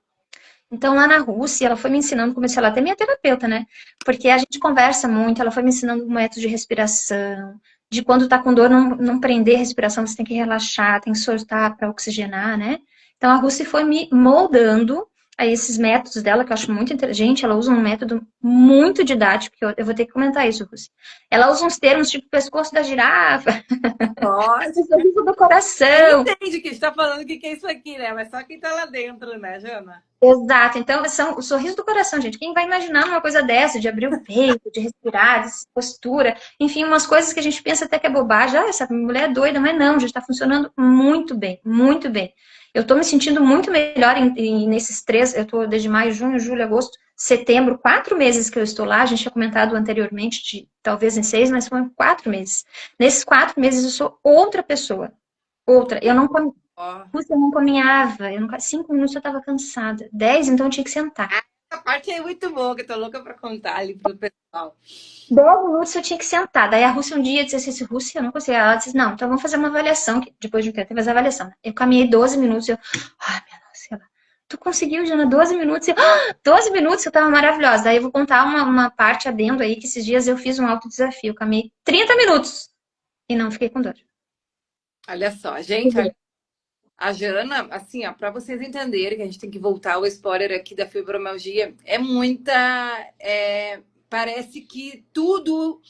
Então, lá na Rússia, ela foi me ensinando, comecei ela até minha terapeuta, né? Porque a gente conversa muito, ela foi me ensinando um método de respiração, de quando tá com dor, não prender a respiração, você tem que relaxar, tem que soltar para oxigenar, né? Então, a Rússia foi me moldando a esses métodos dela, que eu acho muito inteligente. Ela usa um método muito didático, que eu vou ter que comentar isso, Rússia. Ela usa uns termos tipo pescoço da girafa, Nossa, sorriso do nem coração. entende que a gente tá falando o que é isso aqui, né? Mas só quem tá lá dentro, né, Jana? Exato, então são o sorriso do coração, gente. Quem vai imaginar uma coisa dessa, de abrir o peito, de respirar, de postura, enfim, umas coisas que a gente pensa até que é bobagem. Ah, essa mulher é doida, mas não, já está funcionando muito bem, muito bem. Eu estou me sentindo muito melhor nesses três, eu estou desde maio, junho, julho, agosto, setembro, 4 meses que eu estou lá. A gente tinha comentado anteriormente, de talvez em 6, mas foram 4 meses. Nesses 4 meses eu sou outra pessoa, outra. Eu não Ó, Puxa, eu não caminhava, 5 minutos eu estava cansada. 10, então eu tinha que sentar. essa parte é muito boa, que eu tô louca pra contar ali pro pessoal. 10 minutos eu tinha que sentar. Daí a Rússia um dia disse assim, Rússia, eu não consigo. Ela disse, não, então vamos fazer uma avaliação. Depois de um tempo, fazer a avaliação. Eu caminhei 12 minutos, ai, minha nossa, tu conseguiu, Jana, 12 minutos? 12 minutos, eu tava maravilhosa. Daí eu vou contar uma parte adendo aí, que esses dias eu fiz um alto desafio. Eu caminhei 30 minutos e não fiquei com dor. Olha só, gente, a Jana, assim, ó, para vocês entenderem que a gente tem que voltar ao spoiler aqui da fibromialgia, é muita. Parece que tudo.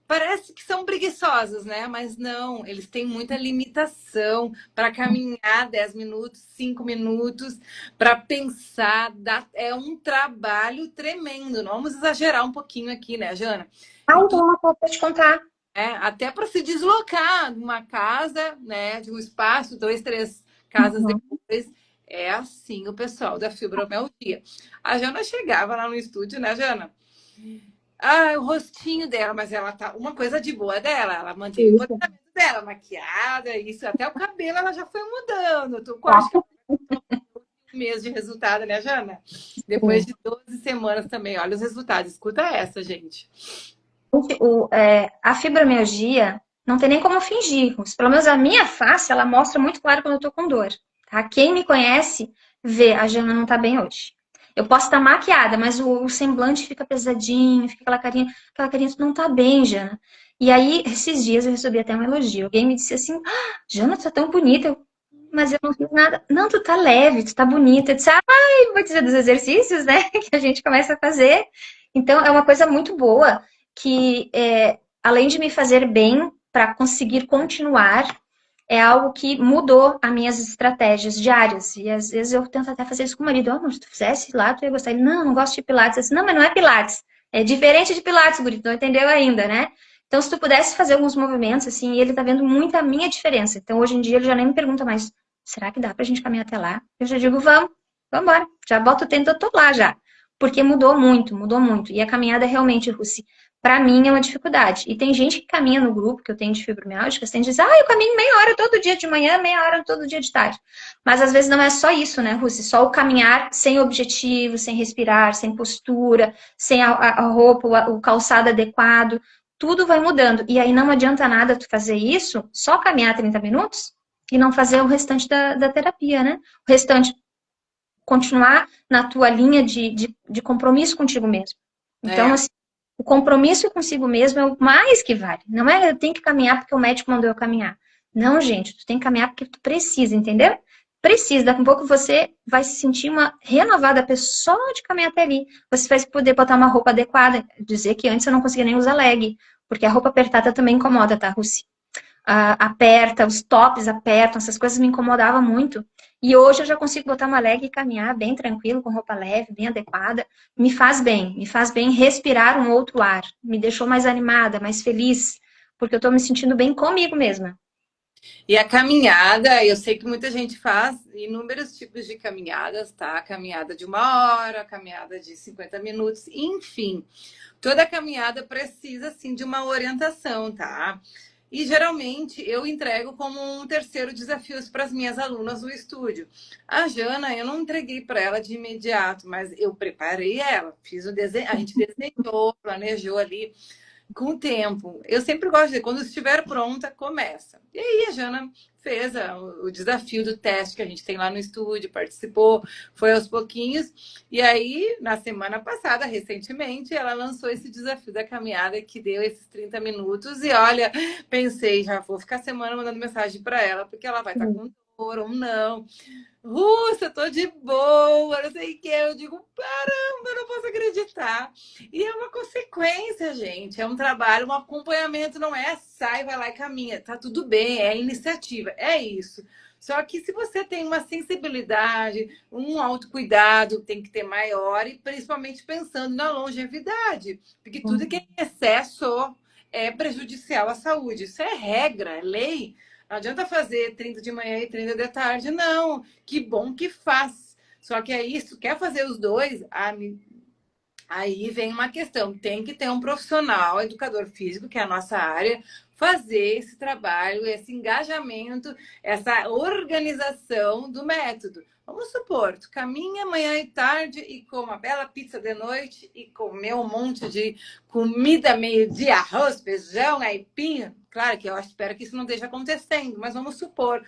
Parece que são preguiçosos, né? Mas não, eles têm muita limitação para caminhar 10 minutos, 5 minutos, para pensar. É um trabalho tremendo. Não vamos exagerar um pouquinho aqui, né, Jana? Ah, E então uma coisa pra te contar. até para se deslocar de uma casa, né, de um espaço, 2, 3 casas Uhum. depois, é assim o pessoal da fibromialgia. A Jana chegava lá no estúdio, né, Jana? Ah, o rostinho dela, mas ela tá uma coisa de boa dela, ela manteve o Isso. posicionamento dela, maquiada, isso, até o cabelo ela já foi mudando. Eu tô Tá. quase que um mês de resultado, né, Jana? Depois Sim. de 12 semanas também, olha os resultados. Escuta essa, gente. A fibromialgia não tem nem como fingir. Pelo menos a minha face, ela mostra muito claro quando eu tô com dor. Tá? Quem me conhece vê, a Jana não tá bem hoje. Eu posso estar maquiada, mas o semblante fica pesadinho, fica aquela carinha, tu não tá bem, Jana. E aí, esses dias eu recebi até um elogio. Alguém me disse assim, Jana, tu tá tão bonita. Mas eu não fiz nada. Não, tu tá leve, tu tá bonita. Eu disse, ai, vou dizer dos exercícios, né? Que a gente começa a fazer. Então, é uma coisa muito boa que, além de me fazer bem para conseguir continuar, é algo que mudou as minhas estratégias diárias. E às vezes eu tento até fazer isso com o marido. Oh, se tu fizesse lá, tu ia gostar. Ele, não, não gosto de Pilates. Eu disse, não, mas não é Pilates. É diferente de Pilates, guri. Tu não entendeu ainda, né? Então, se tu pudesse fazer alguns movimentos, assim, ele tá vendo muito a minha diferença. Então, hoje em dia, ele já nem me pergunta mais, será que dá pra gente caminhar até lá? Eu já digo, vamos embora. Já boto o tênis, eu tô lá já. Porque mudou muito, mudou muito. E a caminhada realmente, Russi, para mim é uma dificuldade. E tem gente que caminha no grupo que eu tenho de fibromialgia, tem diz, eu caminho meia hora todo dia de manhã, meia hora todo dia de tarde. Mas às vezes não é só isso, né, Russi? Só o caminhar sem objetivo, sem respirar, sem postura, sem a roupa, o calçado adequado, tudo vai mudando. E aí não adianta nada tu fazer isso, só caminhar 30 minutos e não fazer o restante da terapia, né? O restante, continuar na tua linha de compromisso contigo mesmo. Então, É, assim, o compromisso consigo mesmo é o mais que vale. Não é eu tenho que caminhar porque o médico mandou eu caminhar. Não, gente, tu tem que caminhar porque tu precisa, entendeu? Precisa. Daqui a pouco você vai se sentir uma renovada pessoa só de caminhar até ali. Você vai poder botar uma roupa adequada. Dizer que antes eu não conseguia nem usar leg, porque a roupa apertada também incomoda, tá, Russi? Aperta, os tops apertam, essas coisas me incomodavam muito. E hoje eu já consigo botar uma leg e caminhar bem tranquilo, com roupa leve, bem adequada. Me faz bem respirar um outro ar. Me deixou mais animada, mais feliz, porque eu tô me sentindo bem comigo mesma. E a caminhada, eu sei que muita gente faz inúmeros tipos de caminhadas, tá? Caminhada de 1 hora, caminhada de 50 minutos, enfim. Toda caminhada precisa, sim, de uma orientação, tá? E geralmente eu entrego como um terceiro desafio para as minhas alunas no estúdio. A Jana, eu não entreguei para ela de imediato, mas eu preparei ela, fiz o desenho, a gente desenhou, planejou ali com o tempo. Eu sempre gosto de dizer, quando estiver pronta, começa. E aí a Jana fez o desafio do teste que a gente tem lá no estúdio, participou, foi aos pouquinhos. E aí, na semana passada, recentemente, ela lançou esse desafio da caminhada que deu esses 30 minutos. E olha, pensei, já vou ficar semana mandando mensagem para ela, porque ela vai estar com dor ou não. Russa, tô de boa, não sei o que. Eu digo, caramba, eu não posso acreditar. E é uma consequência, gente. É um trabalho, um acompanhamento, não é sai, vai lá e caminha. Tá tudo bem, é iniciativa, é isso. Só que se você tem uma sensibilidade, um autocuidado, tem que ter maior, e principalmente pensando na longevidade. Porque tudo que é em excesso é prejudicial à saúde. Isso é regra, é lei. Não adianta fazer 30 de manhã e 30 de tarde, não. Que bom que faz. Só que é isso, quer fazer os dois? Aí vem uma questão, tem que ter um profissional, educador físico, que é a nossa área, fazer esse trabalho, esse engajamento, essa organização do método. Vamos supor, tu caminha manhã e tarde e come uma bela pizza de noite e comeu um monte de comida meio-dia, arroz, feijão, aipim. Claro que eu espero que isso não esteja acontecendo, mas vamos supor,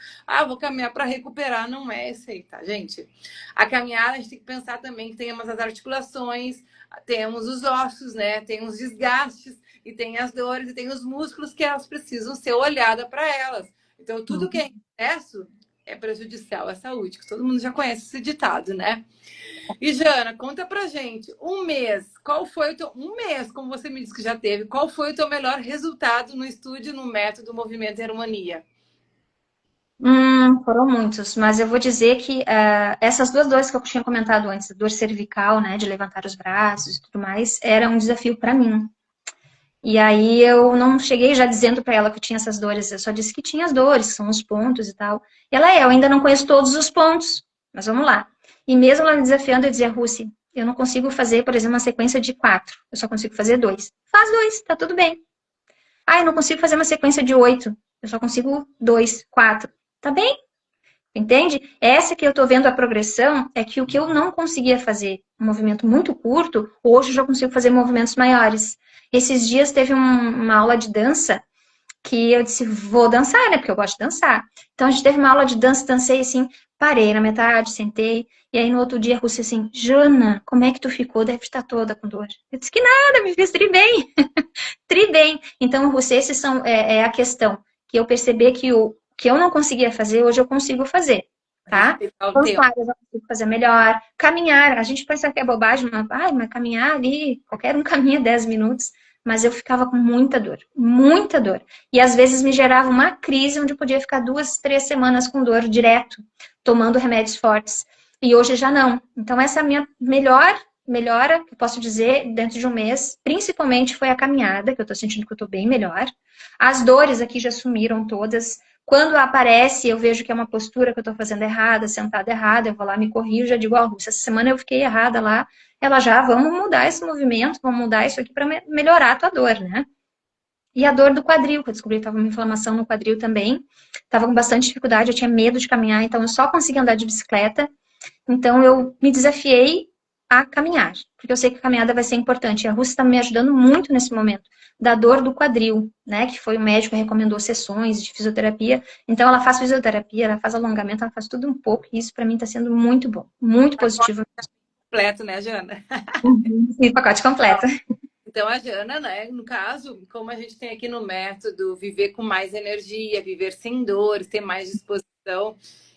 vou caminhar para recuperar, não é esse aí, tá, gente? A caminhada, a gente tem que pensar também que temos as articulações, temos os ossos, né? Tem os desgastes, e tem as dores, e tem os músculos que elas precisam ser olhadas para elas. Então, tudo que é excesso é prejudicial à saúde, que todo mundo já conhece esse ditado, né? E Jana, conta pra gente, um mês, qual foi o teu... Um mês, como você me disse que já teve, qual foi o teu melhor resultado no estúdio, no método Movimento e Harmonia? Foram muitos, mas eu vou dizer que essas duas dores que eu tinha comentado antes, a dor cervical, né, de levantar os braços e tudo mais, era um desafio para mim. E aí eu não cheguei já dizendo para ela que eu tinha essas dores, eu só disse que tinha as dores, que são os pontos e tal. E ela, eu ainda não conheço todos os pontos, mas vamos lá. E mesmo ela me desafiando, eu dizia, Rússia, eu não consigo fazer, por exemplo, uma sequência de 4, eu só consigo fazer 2. Faz 2, tá tudo bem. Eu não consigo fazer uma sequência de 8, eu só consigo 2, 4. Tá bem? Entende? Essa que eu tô vendo a progressão é que o que eu não conseguia fazer um movimento muito curto, hoje eu já consigo fazer movimentos maiores. Esses dias teve uma aula de dança que eu disse, vou dançar, né? Porque eu gosto de dançar. Então a gente teve uma aula de dança, dancei assim, parei na metade, sentei, e aí no outro dia a Rússia assim, Jana, como é que tu ficou? Deve estar toda com dor. Eu disse que nada, me fiz tri bem. Tri bem. Então, Rússia, esses são a questão. Que eu percebi que o que eu não conseguia fazer, hoje eu consigo fazer. Tá? Dançar, eu já consigo fazer melhor. Caminhar, a gente pensa que é bobagem, mas caminhar ali, qualquer um caminha 10 minutos. Mas eu ficava com muita dor, muita dor. E às vezes me gerava uma crise onde eu podia ficar 2, 3 semanas com dor direto, tomando remédios fortes. E hoje já não. Então essa é a minha melhora, que eu posso dizer, dentro de um mês, principalmente foi a caminhada, que eu tô sentindo que eu tô bem melhor. As dores aqui já sumiram todas. Quando aparece, eu vejo que é uma postura que eu tô fazendo errada, sentada errada, eu vou lá, me corrijo, já digo, Rússia, essa semana eu fiquei errada lá, ela já, vamos mudar esse movimento, vamos mudar isso aqui para melhorar a tua dor, né? E a dor do quadril, que eu descobri que estava uma inflamação no quadril também, estava com bastante dificuldade, eu tinha medo de caminhar, então eu só conseguia andar de bicicleta, então eu me desafiei a caminhar, porque eu sei que a caminhada vai ser importante, e a Rússia está me ajudando muito nesse momento, da dor do quadril, né, que foi o médico que recomendou sessões de fisioterapia, então ela faz fisioterapia, ela faz alongamento, ela faz tudo um pouco, e isso para mim está sendo muito bom, muito positivo. Completo, né, Jana? Sim, pacote completo. Então, a Jana, né, no caso, como a gente tem aqui no método, viver com mais energia, viver sem dores, ter mais disposição.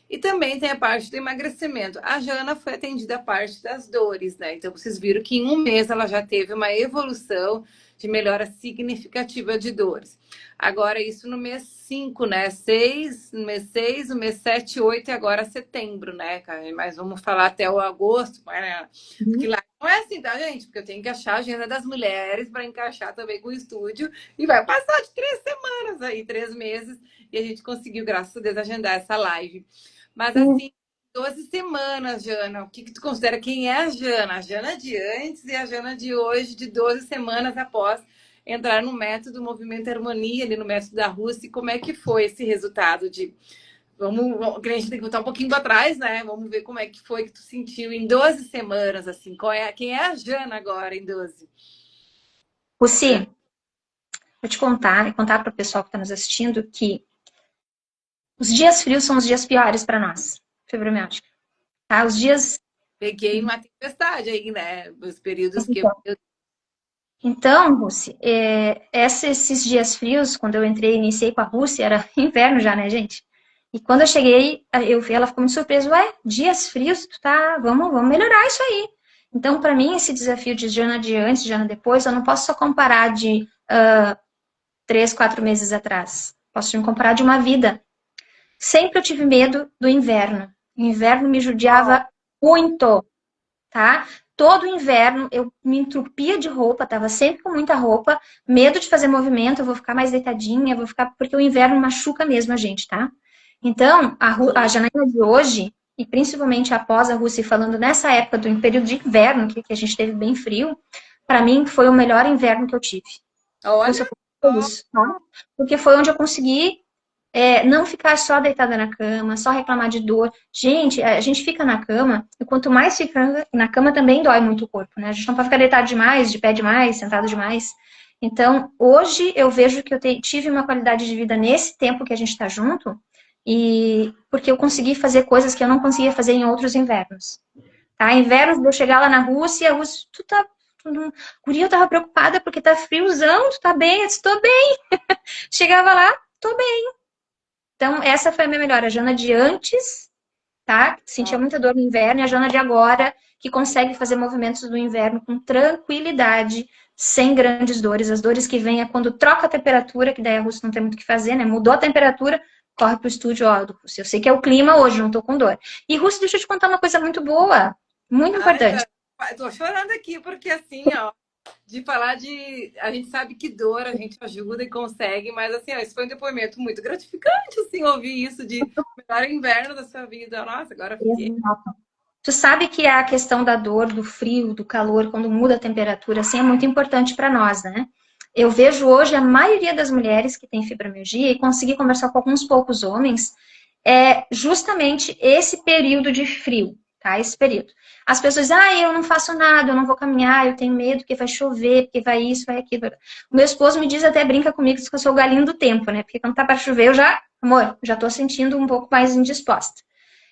E também tem a parte do emagrecimento. A Jana foi atendida a parte das dores, né? Então, vocês viram que em um mês ela já teve uma evolução de melhora significativa de dores. Agora, isso no mês 5, né? 6, no mês 6, no mês 7, 8 e agora setembro, né? Mas vamos falar até o agosto, né? Porque lá não é assim, tá, gente? Porque eu tenho que achar a agenda das mulheres para encaixar também com o estúdio. E vai passar de 3 semanas aí, 3 meses. E a gente conseguiu, graças a Deus, agendar essa live. Mas assim, 12 semanas, Jana. O que tu considera? Quem é a Jana? A Jana de antes e a Jana de hoje, de 12 semanas após entrar no método Movimento Harmonia, ali no método da Rússia. E como é que foi esse resultado de... Vamos, a gente tem que voltar um pouquinho para trás, né? Vamos ver como é que foi que tu sentiu em 12 semanas, assim. Quem é a Jana agora em 12? Luci, vou te contar e contar para o pessoal que está nos assistindo que os dias frios são os dias piores para nós, fibromialgia. Tá? Os dias... Peguei uma tempestade aí, né? Os períodos que Então, Rússia, esses dias frios, quando eu iniciei com a Rússia, era inverno já, né, gente? E quando eu cheguei, ela ficou muito surpresa. Ué, dias frios, vamos melhorar isso aí. Então, para mim, esse desafio de Jana de antes, Jana depois, eu não posso só comparar de 3, 4 meses atrás. Posso me comparar de uma vida. Sempre eu tive medo do inverno. O inverno me judiava muito, tá? Todo inverno eu me entupia de roupa, tava sempre com muita roupa, medo de fazer movimento, eu vou ficar mais deitadinha, porque o inverno machuca mesmo a gente, tá? Então, a Janaína de hoje, e principalmente após a Rússia falando nessa época do período de inverno, que a gente teve bem frio, para mim foi o melhor inverno que eu tive. Olha, isso, tá? Porque foi onde eu consegui não ficar só deitada na cama, só reclamar de dor. Gente, a gente fica na cama, e quanto mais fica na cama também dói muito o corpo, né? A gente não pode ficar deitado demais, de pé demais, sentado demais. Então, hoje eu vejo que eu tive uma qualidade de vida nesse tempo que a gente está junto, e porque eu consegui fazer coisas que eu não conseguia fazer em outros invernos. Tá? Invernos de eu chegar lá na Rússia, Guria, eu tava preocupada porque tá friozão, tu tá bem? Eu disse, tô bem. Chegava lá, tô bem. Então, essa foi a minha melhor. A Jana de antes, tá? Sentia muita dor no inverno. E a Jana de agora, que consegue fazer movimentos do inverno com tranquilidade, sem grandes dores. As dores que vêm é quando troca a temperatura, que daí a Rússia não tem muito o que fazer, né? Mudou a temperatura, corre pro estúdio, ó, Rússia. Eu sei que é o clima hoje, não tô com dor. E, Rússia, deixa eu te contar uma coisa muito boa, muito importante. Tô chorando aqui, porque assim, ó, de falar de... A gente sabe que dor, a gente ajuda e consegue, mas assim, ó, esse foi um depoimento muito gratificante, assim, ouvir isso de melhor inverno da sua vida. Nossa, agora fiquei... Tu sabe que a questão da dor, do frio, do calor, quando muda a temperatura, assim, é muito importante para nós, né? Eu vejo hoje a maioria das mulheres que têm fibromialgia e consegui conversar com alguns poucos homens, é justamente esse período de frio, tá? Esse período. As pessoas dizem, eu não faço nada, eu não vou caminhar, eu tenho medo que vai chover, porque vai isso, vai aquilo. O meu esposo me diz, até brinca comigo, diz que eu sou o galinho do tempo, né? Porque quando tá para chover, amor, já tô sentindo um pouco mais indisposta.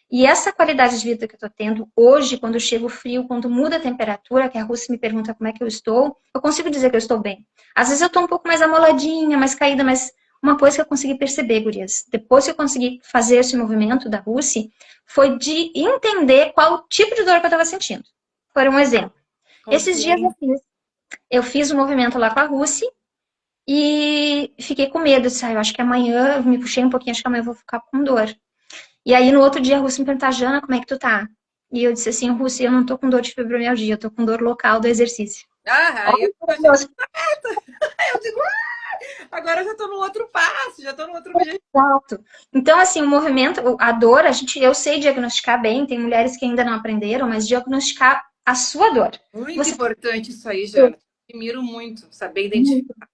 E essa qualidade de vida que eu tô tendo hoje, quando chega o frio, quando muda a temperatura, que a Rússia me pergunta como é que eu estou, eu consigo dizer que eu estou bem. Às vezes eu tô um pouco mais amoladinha, mais caída, mas uma coisa que eu consegui perceber, gurias, depois que eu consegui fazer esse movimento da Rússia, foi de entender qual tipo de dor que eu estava sentindo. Por um exemplo, esses dias eu fiz um movimento lá com a Rússia e fiquei com medo, disse, eu acho que amanhã, eu me puxei um pouquinho, acho que amanhã eu vou ficar com dor. E aí no outro dia a Rússia me perguntou, Jana, como é que tu tá? E eu disse assim, Rússia, eu não tô com dor de fibromialgia, eu tô com dor local do exercício. Eu digo, agora eu já tô no outro passo, já tô no outro objetivo. Então, assim, o movimento, a dor, eu sei diagnosticar bem, tem mulheres que ainda não aprenderam, mas diagnosticar a sua dor. Muito importante isso aí, Jana. Admiro muito saber identificar.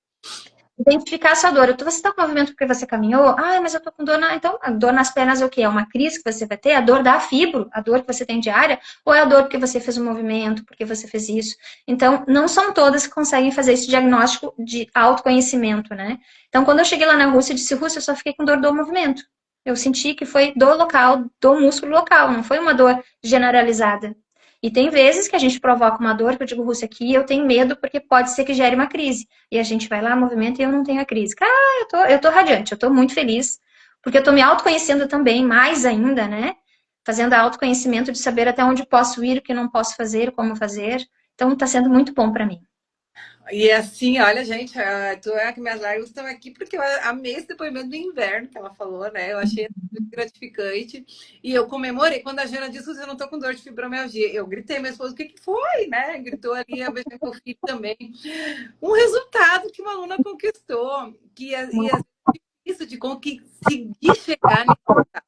Identificar a sua dor. Você está com movimento porque você caminhou? Mas eu tô com dor. Então, a dor nas pernas é o quê? É uma crise que você vai ter? A dor da fibro? A dor que você tem diária? Ou é a dor porque você fez um movimento, porque você fez isso? Então, não são todas que conseguem fazer esse diagnóstico de autoconhecimento, né? Então, quando eu cheguei lá na Rússia, eu disse, Rússia, eu só fiquei com dor do movimento. Eu senti que foi dor local, do músculo local, não foi uma dor generalizada. E tem vezes que a gente provoca uma dor, que eu digo, Rússia, aqui eu tenho medo porque pode ser que gere uma crise. E a gente vai lá, movimenta e eu não tenho a crise. Cara, eu tô radiante, eu tô muito feliz, porque eu tô me autoconhecendo também, mais ainda, né? Fazendo autoconhecimento de saber até onde posso ir, o que não posso fazer, como fazer. Então tá sendo muito bom para mim. E assim, olha, gente, tu é que minhas lágrimas estão aqui porque eu amei esse depoimento do inverno que ela falou, né? Eu achei muito gratificante. E eu comemorei quando a Jana disse: eu não tô com dor de fibromialgia. Eu gritei, meu esposo, o que que foi, né? Gritou ali, eu vejo meu filho também. Um resultado que uma aluna conquistou, e Muito isso de conseguir chegar nesse.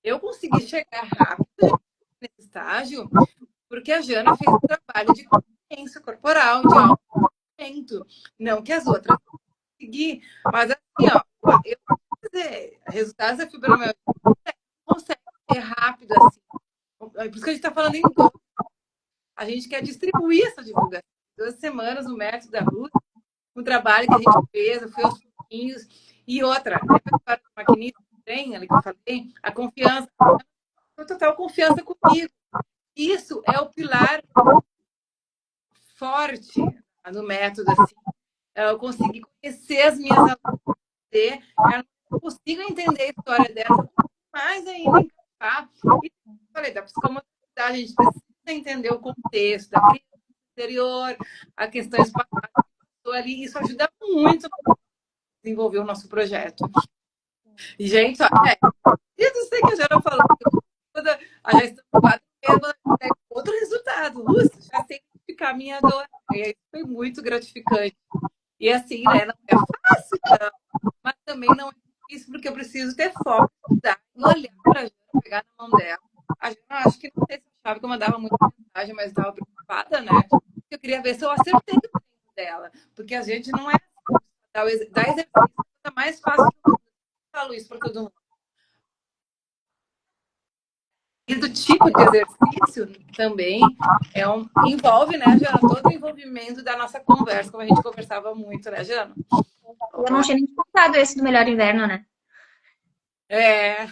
Eu consegui chegar rápido nesse estágio porque a Jana fez um trabalho de consciência corporal, de autoconhecimento. Não que as outras consegui, mas assim, ó, eu fazer resultados da fibromialgia consegue ser rápido assim. Por isso que a gente está falando em dor. A gente quer distribuir essa divulgação. 2 semanas no método da Ruth, um trabalho que a gente fez, eu fui aos pouquinhos. E outra, lembra a história do maquinista que tem ali que eu falei? A confiança, a total confiança comigo. Isso é o pilar forte no método, assim. Eu consegui conhecer as minhas alunas, eu não consigo entender a história dela, mais ainda encaixar. E falei, da psicomotricidade, a gente precisa entender o contexto da criança interior, a questões passadas ali, isso ajuda muito a desenvolver o nosso projeto. E, gente, ó, eu não sei que a Jana falou, a gestão 4 outro resultado, já sei identificar a minha dor. E aí foi muito gratificante. E assim, né, não é fácil, não, mas também não é difícil, porque eu preciso ter foco, estudar, e olhar para a Jana, pegar na mão dela. A Jana, acho que não sei se achava que eu mandava muita mensagem, mas estava preocupada, né? Eu queria ver se eu acertei o tempo dela, porque a gente não é assim, dar exercício é mais fácil que eu falo isso para todo mundo. E do tipo de exercício também envolve, né, Jana, todo o envolvimento da nossa conversa, como a gente conversava muito, né, Jana? Eu não tinha nem contado esse do Melhor Inverno, né? É.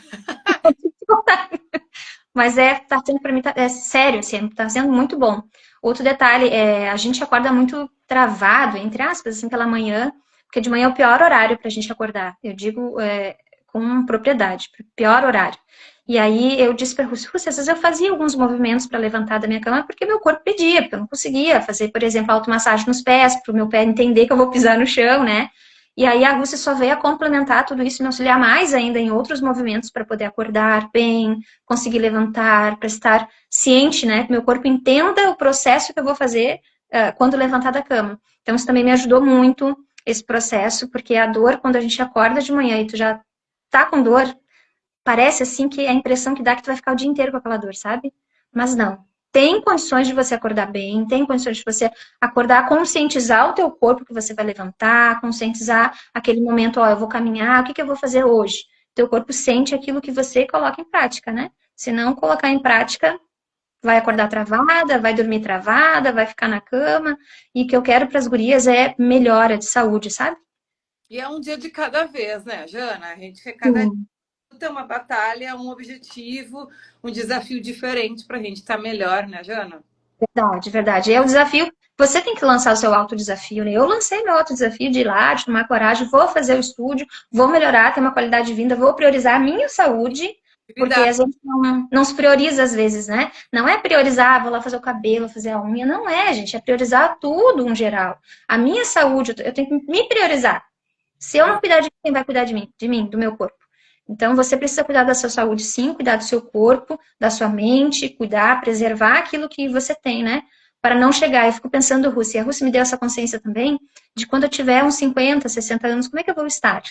Mas tá sendo para mim, é sério, assim, tá sendo muito bom. Outro detalhe, a gente acorda muito travado, entre aspas, assim, pela manhã, porque de manhã é o pior horário para a gente acordar. Eu digo com propriedade, pior horário. E aí eu disse para Rússia, às vezes eu fazia alguns movimentos para levantar da minha cama porque meu corpo pedia, porque eu não conseguia fazer, por exemplo, automassagem nos pés, para o meu pé entender que eu vou pisar no chão, né? E aí a Rússia só veio a complementar tudo isso, me auxiliar mais ainda em outros movimentos para poder acordar bem, conseguir levantar, para estar ciente, né? Que meu corpo entenda o processo que eu vou fazer quando levantar da cama. Então, isso também me ajudou muito, esse processo, porque a dor, quando a gente acorda de manhã e tu já tá com dor, parece assim que a impressão que dá que tu vai ficar o dia inteiro com aquela dor, sabe? Mas não. Tem condições de você acordar bem, tem condições de você acordar, conscientizar o teu corpo que você vai levantar, conscientizar aquele momento, ó, eu vou caminhar, o que que eu vou fazer hoje? Teu corpo sente aquilo que você coloca em prática, né? Se não colocar em prática, vai acordar travada, vai dormir travada, vai ficar na cama. E o que eu quero para as gurias é melhora de saúde, sabe? E é um dia de cada vez, né, Jana? A gente quer cada dia Sim. ter uma batalha, um objetivo, um desafio diferente para a gente estar melhor, né, Jana? Verdade, verdade. É o desafio. Você tem que lançar o seu autodesafio, né? Eu lancei meu autodesafio de ir lá, de tomar coragem, vou fazer o estúdio, vou melhorar, ter uma qualidade de vida, vou priorizar a minha saúde, porque a Atividade. gente não se prioriza às vezes, né? Não é priorizar, vou lá fazer o cabelo, fazer a unha, não é, gente, é priorizar tudo em geral. A minha saúde, eu tenho que me priorizar. Se eu não cuidar de mim, quem vai cuidar de mim? De mim, do meu corpo. Então, você precisa cuidar da sua saúde, sim, cuidar do seu corpo, da sua mente, cuidar, preservar aquilo que você tem, né? Para não chegar. Eu fico pensando, Rússia, a Rússia me deu essa consciência também de quando eu tiver uns 50, 60 anos, como é que eu vou estar?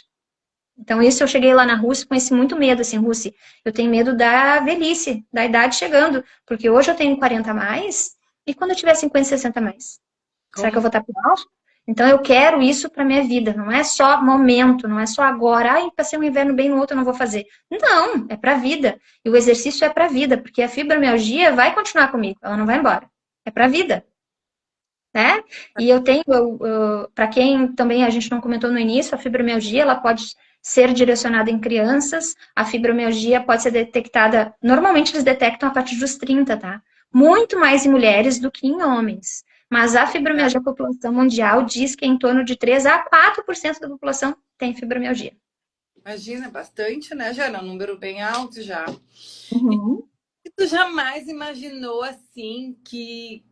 Então, isso eu cheguei lá na Rússia com esse muito medo, assim, Rússia, eu tenho medo da velhice, da idade chegando, porque hoje eu tenho 40 a mais, e quando eu tiver 50, 60 a mais? Será que eu Como vou estar pior? Então eu quero isso para minha vida, não é só momento, não é só agora, ai, passei um inverno bem no outro, eu não vou fazer. Não, é para a vida. E o exercício é para a vida, porque a fibromialgia vai continuar comigo, ela não vai embora. É para a vida, né? E eu tenho, para quem também a gente não comentou no início, a fibromialgia, ela pode ser direcionada em crianças, a fibromialgia pode ser detectada, normalmente eles detectam a partir dos 30, tá? Muito mais em mulheres do que em homens. Mas a fibromialgia, a população mundial diz que em torno de 3 a 4% da população tem fibromialgia. imagina, bastante, né, Jana? Um número bem alto já. Uhum. E tu jamais imaginou assim que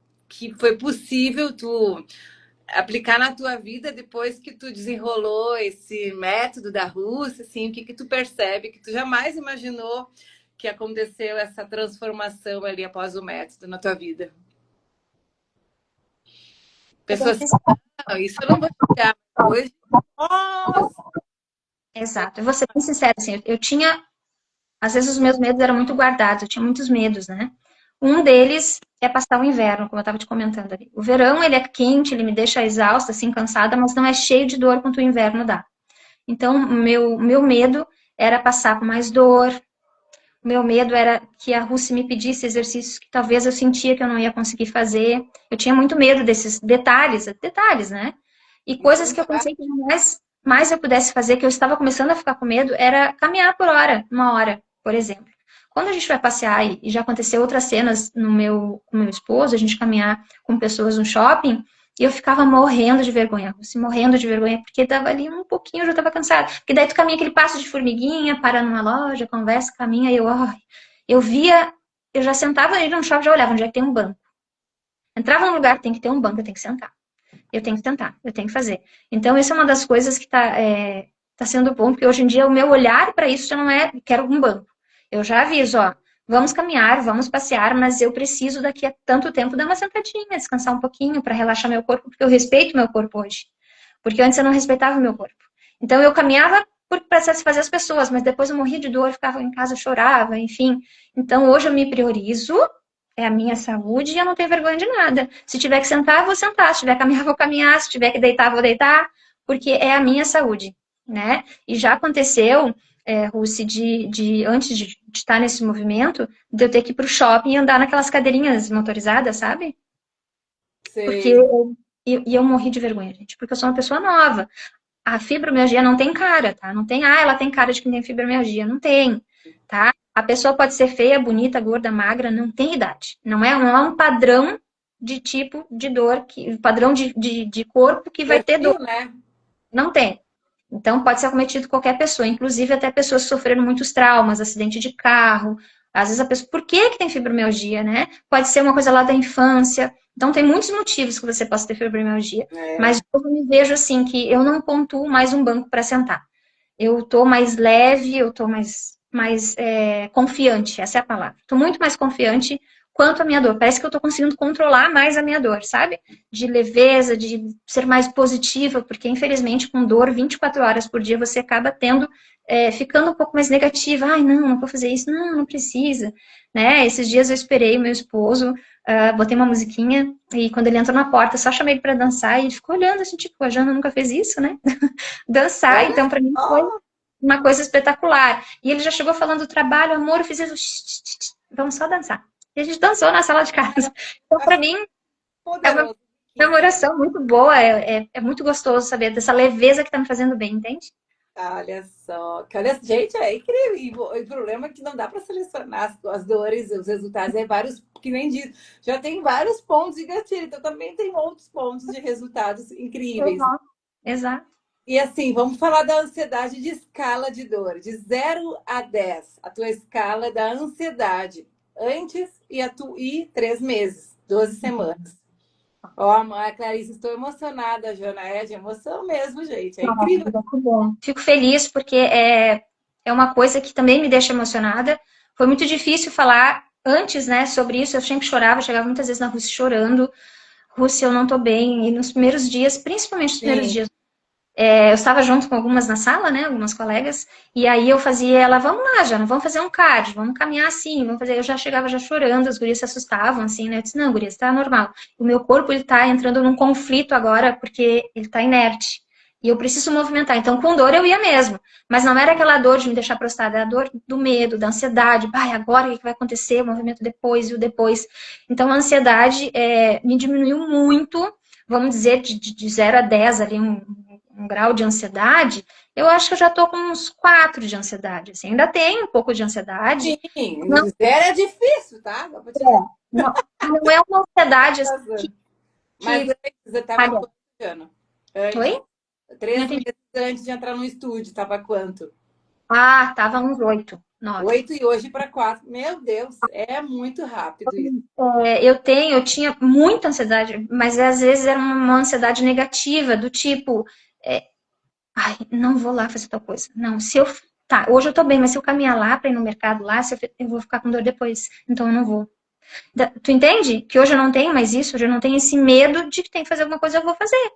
foi possível tu aplicar na tua vida depois que tu desenrolou esse método da Rússia, assim, o que que tu percebe que tu jamais imaginou que aconteceu essa transformação ali após o método na tua vida? Pessoas assim, não, isso eu não vou tirar hoje. Nossa! Exato. Eu vou ser bem sincera, assim, eu tinha, às vezes os meus medos eram muito guardados, eu tinha muitos medos, né? Um deles é passar o inverno, como eu estava te comentando ali. O verão, ele é quente, ele me deixa exausta, assim, cansada, mas não é cheio de dor quanto o inverno dá. Então, meu medo era passar com mais dor, o meu medo era que a Rússia me pedisse exercícios que talvez eu sentia que eu não ia conseguir fazer. Eu tinha muito medo desses detalhes, né? E coisas que eu pensei que mais eu pudesse fazer, que eu estava começando a ficar com medo, era caminhar por hora, 1 hora, por exemplo. Quando a gente vai passear, e já aconteceu outras cenas com meu esposo, a gente caminhar com pessoas no shopping, e eu ficava morrendo de vergonha, assim, morrendo de vergonha, porque dava ali um pouquinho, eu já estava cansada. Porque daí tu caminha aquele passo de formiguinha, para numa loja, conversa, caminha, e eu via, eu já sentava ali no shopping, já olhava onde é que tem um banco. Entrava num lugar, tem que ter um banco, eu tenho que sentar. Eu tenho que tentar, eu tenho que fazer. Então, isso é uma das coisas que tá sendo bom, porque hoje em dia o meu olhar para isso já não é, quero um banco. Eu já aviso, ó, vamos caminhar, vamos passear, mas eu preciso daqui a tanto tempo dar uma sentadinha, descansar um pouquinho para relaxar meu corpo, porque eu respeito meu corpo hoje. Porque antes eu não respeitava o meu corpo. Então, eu caminhava para satisfazer as pessoas, mas depois eu morria de dor, ficava em casa, chorava, enfim. Então, hoje eu me priorizo, é a minha saúde e eu não tenho vergonha de nada. Se tiver que sentar, vou sentar. Se tiver que caminhar, vou caminhar. Se tiver que deitar, vou deitar. Porque é a minha saúde, né? E já aconteceu, Rússi, antes de estar nesse movimento, de eu ter que ir para o shopping e andar naquelas cadeirinhas motorizadas, sabe? Porque Sei. eu morri de vergonha, gente. Porque eu sou uma pessoa nova. A fibromialgia não tem cara, tá? Não tem, ela tem cara de quem tem fibromialgia. Não tem, tá? A pessoa pode ser feia, bonita, gorda, magra, não tem idade. Não é um padrão de tipo de dor, padrão de corpo que vai ter dor. Perfil, né? Não tem. Então, pode ser acometido qualquer pessoa, inclusive até pessoas que sofreram muitos traumas, acidente de carro. Às vezes a pessoa, por que que tem fibromialgia, né? Pode ser uma coisa lá da infância. Então, tem muitos motivos que você possa ter fibromialgia. Mas eu me vejo assim, que eu não pontuo mais um banco para sentar. Eu tô mais leve, eu tô mais confiante, essa é a palavra. Tô muito mais confiante quanto à minha dor. Parece que eu tô conseguindo controlar mais a minha dor, sabe? De leveza, de ser mais positiva, porque infelizmente com dor 24 horas por dia você acaba ficando um pouco mais negativa. Ai, não vou fazer isso, não precisa, né? Esses dias eu esperei o meu esposo, botei uma musiquinha e quando ele entrou na porta, só chamei ele para dançar e ele ficou olhando assim, tipo, a Jana nunca fez isso, né? Dançar, Olha então para mim foi só. uma coisa espetacular. E ele já chegou falando do trabalho, amor, eu fiz isso, vamos só dançar. E a gente dançou na sala de casa. Então, para mim, é uma Poderoso. comemoração muito boa, é muito gostoso saber dessa leveza que tá me fazendo bem, entende? Olha só, que olha, gente, é incrível. E o problema é que não dá para selecionar as dores, os resultados. É vários, que nem diz, já tem vários pontos de gatilho, então também tem outros pontos de resultados incríveis. Uhum. Exato. E assim, vamos falar da ansiedade de escala de dor, de 0 a 10, a tua escala da ansiedade, antes e 3 meses, 12 semanas. Ó, a Clarice, estou emocionada, Jana, é de emoção mesmo, gente, é incrível. Muito bom. Fico feliz porque é uma coisa que também me deixa emocionada. Foi muito difícil falar antes, né, sobre isso. Eu sempre chorava, chegava muitas vezes na Rússia chorando. Rússia, eu não tô bem. E nos primeiros dias, principalmente nos primeiros Sim. dias, eu estava junto com algumas na sala, né? Algumas colegas, e aí eu fazia ela, vamos lá, Jana, vamos fazer um cardio, vamos caminhar assim, vamos fazer. Eu já chegava já chorando, as gurias se assustavam, assim, né? Eu disse, não, gurias, tá normal. O meu corpo, ele tá entrando num conflito agora, porque ele tá inerte. E eu preciso movimentar. Então, com dor eu ia mesmo. Mas não era aquela dor de me deixar prostrada, era a dor do medo, da ansiedade. Pai, agora o que vai acontecer? O movimento depois e o depois. Então, a ansiedade me diminuiu muito, vamos dizer, de 0 a 10 ali, um grau de ansiedade, eu acho que eu já tô com uns 4 de ansiedade. Assim. Ainda tem um pouco de ansiedade. Sim, Não, 0 é difícil, tá? Dá pra te dizer. não é uma ansiedade assim, Mas que antes, você estava falha. quanto, Jana? Antes, Oi? Não 3 entendi. meses antes de entrar no estúdio, estava quanto? Ah, tava uns 8. 9. 8 e hoje para 4. Meu Deus, é muito rápido isso. Eu tinha muita ansiedade, mas às vezes era uma ansiedade negativa, do tipo, ai, não vou lá fazer tal coisa. Não, se eu. Tá, hoje eu tô bem, mas se eu caminhar lá para ir no mercado lá, eu vou ficar com dor depois. Então eu não vou. Tu entende? Que hoje eu não tenho mais isso, hoje eu não tenho esse medo de que tem que fazer alguma coisa, eu vou fazer.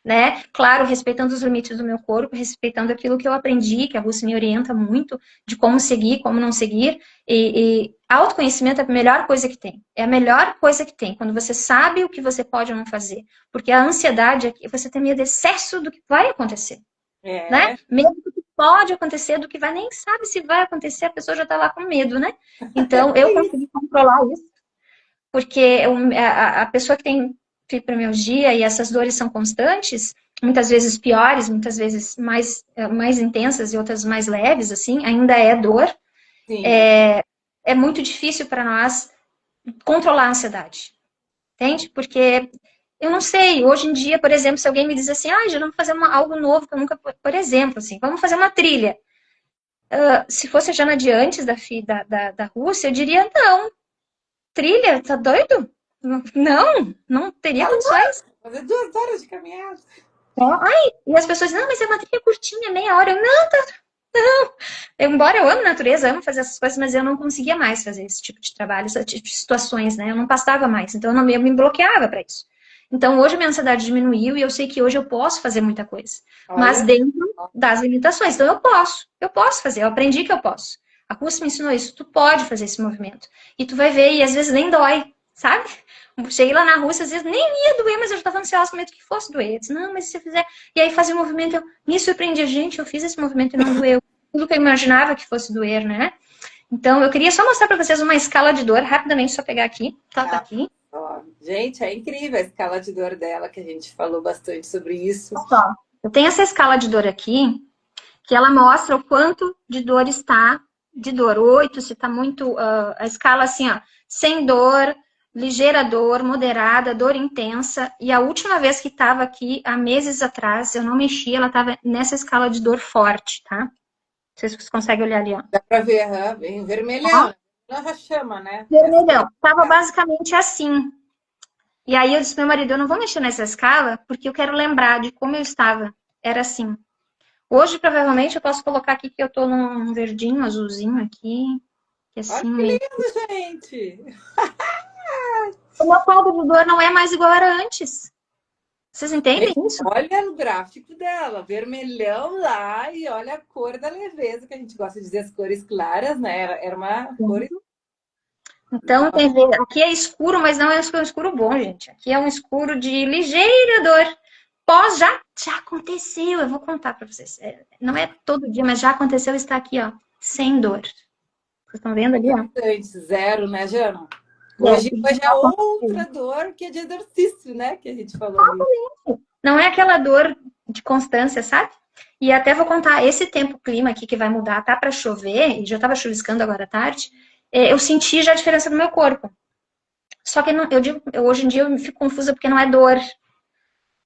Né? Claro, respeitando os limites do meu corpo, respeitando aquilo que eu aprendi, que a Rússia me orienta muito, de como seguir, como não seguir. E autoconhecimento é a melhor coisa que tem. É a melhor coisa que tem, quando você sabe o que você pode ou não fazer. Porque a ansiedade é que você tem medo de excesso do que vai acontecer. Né? Medo do que pode acontecer, do que vai, nem sabe se vai acontecer, a pessoa já está lá com medo, né? Então, eu consegui controlar isso, porque a pessoa que tem fibromialgia e essas dores são constantes, muitas vezes piores, muitas vezes mais intensas e outras mais leves, assim, ainda é dor. É muito difícil para nós controlar a ansiedade, entende? Porque eu não sei, hoje em dia, por exemplo, se alguém me diz assim, já vamos fazer algo novo que eu nunca, por exemplo, assim, vamos fazer uma trilha. Se fosse a Jana de antes da Rússia, eu diria, não, trilha, tá doido? Não teria condições. Fazer 2 horas de caminhada. E as pessoas dizem, não, mas é uma trilha curtinha, meia hora. Eu, não. Embora eu ame natureza, amo fazer essas coisas, mas eu não conseguia mais fazer esse tipo de trabalho, esse tipo de situações, né? Eu não passava mais, então eu me bloqueava para isso. Então, hoje a minha ansiedade diminuiu e eu sei que hoje eu posso fazer muita coisa. Mas dentro das limitações. Então, eu posso fazer. Eu aprendi que eu posso. A Rússia me ensinou isso. Tu pode fazer esse movimento. E tu vai ver, e às vezes nem dói, sabe? Cheguei lá na Rússia, às vezes nem ia doer, mas eu já estava ansiosa com medo que fosse doer. Eu disse, não, mas se eu fizer... E aí fazia o movimento, eu me surpreendi. Gente, eu fiz esse movimento e não doeu. Tudo que eu imaginava que fosse doer, né? Então, eu queria só mostrar para vocês uma escala de dor, rapidamente, só pegar aqui. Tá aqui. Gente, é incrível a escala de dor dela, que a gente falou bastante sobre isso. Eu tenho essa escala de dor aqui, que ela mostra o quanto de dor está, de dor 8, se está muito, a escala assim, ó, sem dor, ligeira dor, moderada, dor intensa, e a última vez que estava aqui, há meses atrás, eu não mexi, ela estava nessa escala de dor forte, tá? Não sei se vocês conseguem olhar ali, ó. Dá pra ver, bem vermelhão, ela já chama, né? Vermelhão, estava basicamente assim. E aí eu disse pro meu marido, eu não vou mexer nessa escala, porque eu quero lembrar de como eu estava. Era assim. Hoje, provavelmente, eu posso colocar aqui que eu tô num verdinho, azulzinho aqui. Que assim, olha que lindo, gente! O meu quadro de dor não é mais igual era antes. Vocês entendem isso? Olha no gráfico dela, vermelhão lá, e olha a cor da leveza, que a gente gosta de dizer as cores claras, né? Era uma cor... Então, tem ver, aqui é escuro, mas não é um escuro bom, gente. Aqui é um escuro de ligeira dor. Já aconteceu, eu vou contar para vocês. Não é todo dia, mas já aconteceu, está aqui, ó, sem dor. Vocês estão vendo ali, ó? Zero, né, Jana? Hoje é outra dor que é de exercício, né? Que a gente falou ali. Não é aquela dor de constância, sabe? E até vou contar, esse tempo clima aqui que vai mudar, tá para chover, e já estava chuviscando agora à tarde, eu senti já a diferença no meu corpo. Só que hoje em dia eu fico confusa porque não é dor.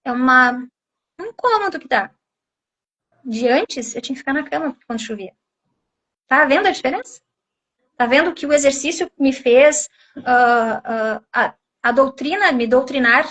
É um incômodo que dá. De antes, eu tinha que ficar na cama quando chovia. Tá vendo a diferença? Tá vendo que o exercício me fez, a doutrinar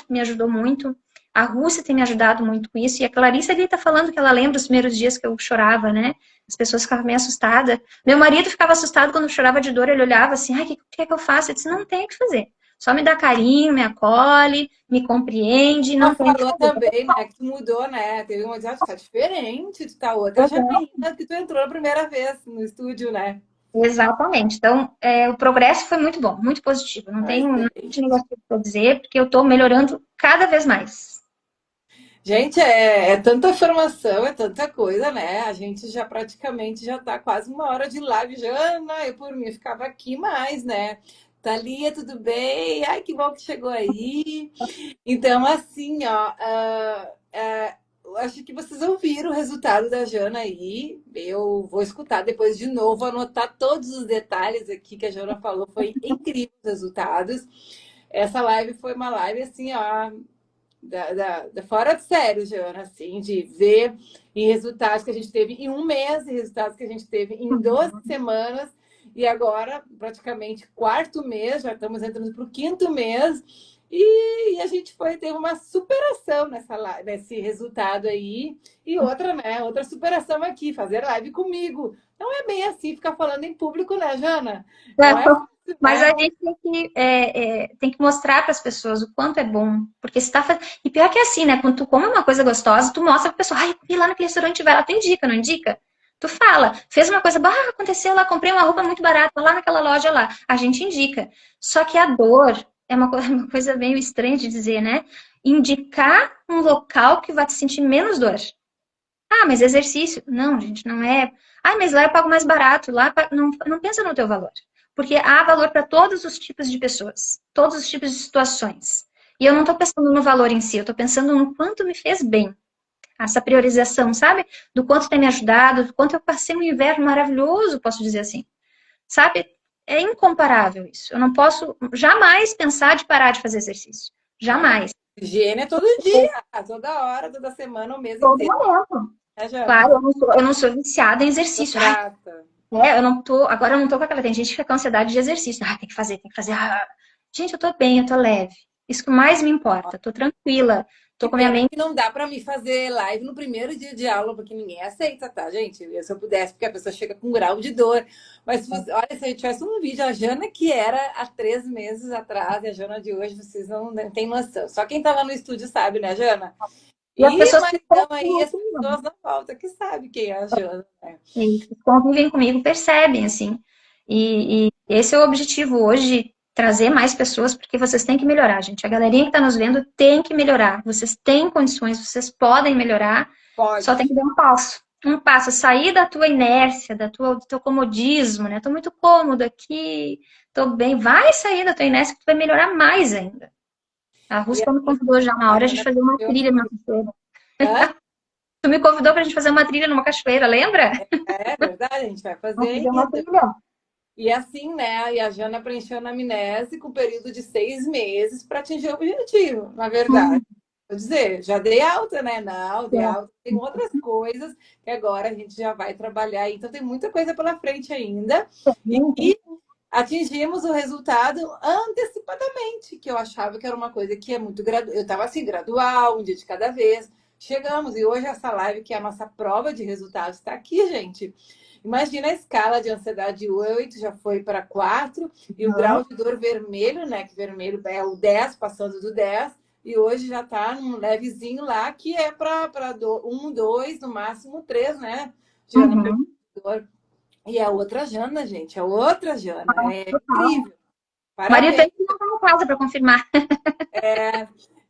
me ajudou muito. A Rússia tem me ajudado muito com isso. E a Clarissa ali tá falando que ela lembra os primeiros dias que eu chorava, né? As pessoas ficavam meio assustadas. Meu marido ficava assustado quando eu chorava de dor. Ele olhava assim, ai, o que é que eu faço? Eu disse, não tem o que fazer. Só me dá carinho, me acolhe, me compreende. Não tem o que fazer. fazer. Também, né? Que tu mudou, né? Teve uma dizer, tá diferente, tu tá outra Janaína que tu entrou a primeira vez no estúdio, né? Exatamente. Então, o progresso foi muito bom, muito positivo. Não tenho nada de negativo para dizer, porque eu estou melhorando cada vez mais. Gente, é tanta informação, é tanta coisa, né? A gente já praticamente já tá quase 1 hora de live. Jana, eu por mim ficava aqui mais, né? Thalia, tudo bem? Ai, que bom que chegou aí. Então, assim, ó, acho que vocês ouviram o resultado da Jana aí. Eu vou escutar depois de novo, anotar todos os detalhes aqui que a Jana falou. Foi incrível os resultados. Essa live foi uma live, assim, ó, fora de sério, Jana, assim, de ver em resultados que a gente teve em um mês, e resultados que a gente teve em 12 semanas, e agora, praticamente, quarto mês, já estamos entrando para o quinto mês, e a gente teve uma superação nesse resultado aí, e outra, né? Outra superação aqui, fazer live comigo. Não é bem assim ficar falando em público, né, Jana? Não é fácil, Mas né? a gente tem que mostrar para as pessoas o quanto é bom. Porque se tá fazendo. E pior que é assim, né? Quando tu come uma coisa gostosa, tu mostra pra pessoa, ai, eu lá naquele restaurante, vai lá, tu indica, não indica? Tu fala, fez uma coisa, aconteceu lá, comprei uma roupa muito barata lá naquela loja lá. A gente indica. Só que a dor é uma coisa meio estranha de dizer, né? Indicar um local que vai te sentir menos dor. Ah, mas exercício. Não, gente, não é. Ah, mas lá eu pago mais barato. Lá não pensa no teu valor. Porque há valor para todos os tipos de pessoas, todos os tipos de situações. E eu não estou pensando no valor em si, eu estou pensando no quanto me fez bem. Essa priorização, sabe? Do quanto tem me ajudado, do quanto eu passei um inverno maravilhoso, posso dizer assim. Sabe? É incomparável isso. Eu não posso jamais pensar de parar de fazer exercício. Ah, Jamais. higiene é todo dia, toda hora, toda semana, o mês Todo inteiro, momento. né, Claro, Jana? eu não sou viciada em Tô exercício. Ai, grata. eu não tô, agora eu não tô com aquela, tem gente que fica com ansiedade de exercício. Ah, tem que fazer, tem que fazer. Gente, eu tô bem, eu tô leve. Isso que mais me importa, tô tranquila, tô Que com a minha pena mente. que não dá para mim fazer live no primeiro dia de aula, porque ninguém aceita, tá, gente? Se eu pudesse, porque a pessoa chega com um grau de dor. Mas olha, se a gente tivesse um vídeo, a Jana que era há 3 meses atrás, e a Jana de hoje, vocês não têm noção. Só quem tá lá no estúdio sabe, né, Jana? E as E pessoas que Maridão aí, as pessoas na volta que sabem quem é a Jana, né? convivem comigo percebem, assim. E esse é o objetivo hoje, trazer mais pessoas, porque vocês têm que melhorar, gente. A galerinha que tá nos vendo tem que melhorar. Vocês têm condições, vocês podem melhorar, só tem Pode. que dar um passo. Um passo, sair da tua inércia, do teu comodismo, né? Tô muito cômodo aqui, tô bem. Vai sair da tua inércia que tu vai melhorar mais ainda. A E Rusca me assim, convidou já uma a hora a gente Jana fazer uma trilha numa cachoeira. Tu me convidou pra gente fazer uma trilha numa cachoeira, lembra? é verdade, a gente vai Vamos fazer fazer uma ainda. trilha. E assim, né? E a Jana preencheu a anamnese com um período de 6 meses para atingir o objetivo, na verdade. Hum, Vou dizer, já dei alta, né? Não, dei é. alta. Tem outras coisas que agora a gente já vai trabalhar. Então tem muita coisa pela frente ainda. Sim, E atingimos o resultado antecipadamente, que eu achava que era uma coisa que é muito gradual. Eu estava assim, gradual, um dia de cada vez. Chegamos, e hoje essa live, que é a nossa prova de resultados, está aqui, gente. Imagina a escala de ansiedade 8 já foi para 4 e o grau de dor vermelho, né? Que vermelho é o 10 passando do 10 e hoje já está num levezinho lá, que é para 1, 2, no máximo 3, né? Diana, uhum. dor. E é outra Jana, gente, é outra Jana. É Total. incrível. Maria, tem Parabéns. que voltar em casa para confirmar.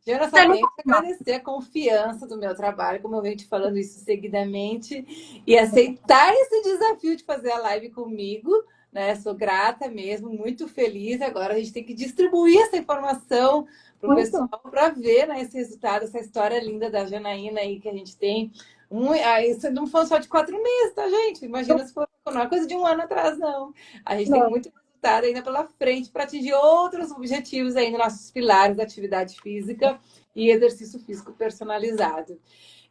Jana, só tenho que agradecer a confiança do meu trabalho, como eu venho te falando isso seguidamente, e aceitar esse desafio de fazer a live comigo, né? Sou grata mesmo, muito feliz. Agora a gente tem que distribuir essa informação para o pessoal Muito. para ver, né, esse resultado, essa história linda da Janaína aí que a gente tem. Isso não foi só de 4 meses, tá, gente? Imagina se for não é coisa de um ano atrás, não. A gente tem Não. muito resultado ainda pela frente para atingir outros objetivos ainda, nossos pilares da atividade física e exercício físico personalizado.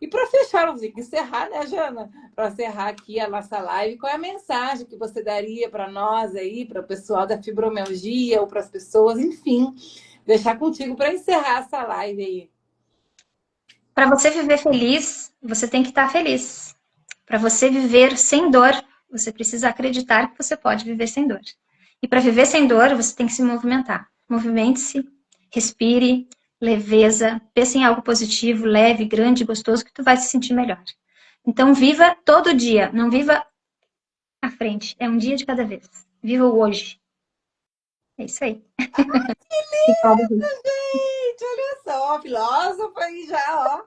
E para fechar, vamos ter que encerrar, né, Jana? Para encerrar aqui a nossa live, qual é a mensagem que você daria para nós aí, para o pessoal da fibromialgia ou para as pessoas, enfim, deixar contigo para encerrar essa live aí. Para você viver feliz, você tem que estar feliz. Para você viver sem dor, você precisa acreditar que você pode viver sem dor. E para viver sem dor, você tem que se movimentar. Movimente-se, respire, leveza, pense em algo positivo, leve, grande, gostoso, que tu vai se sentir melhor. Então, viva todo dia, não viva à frente. É um dia de cada vez. Viva o hoje. É isso aí. Gente, olha só, filósofo aí já, ó.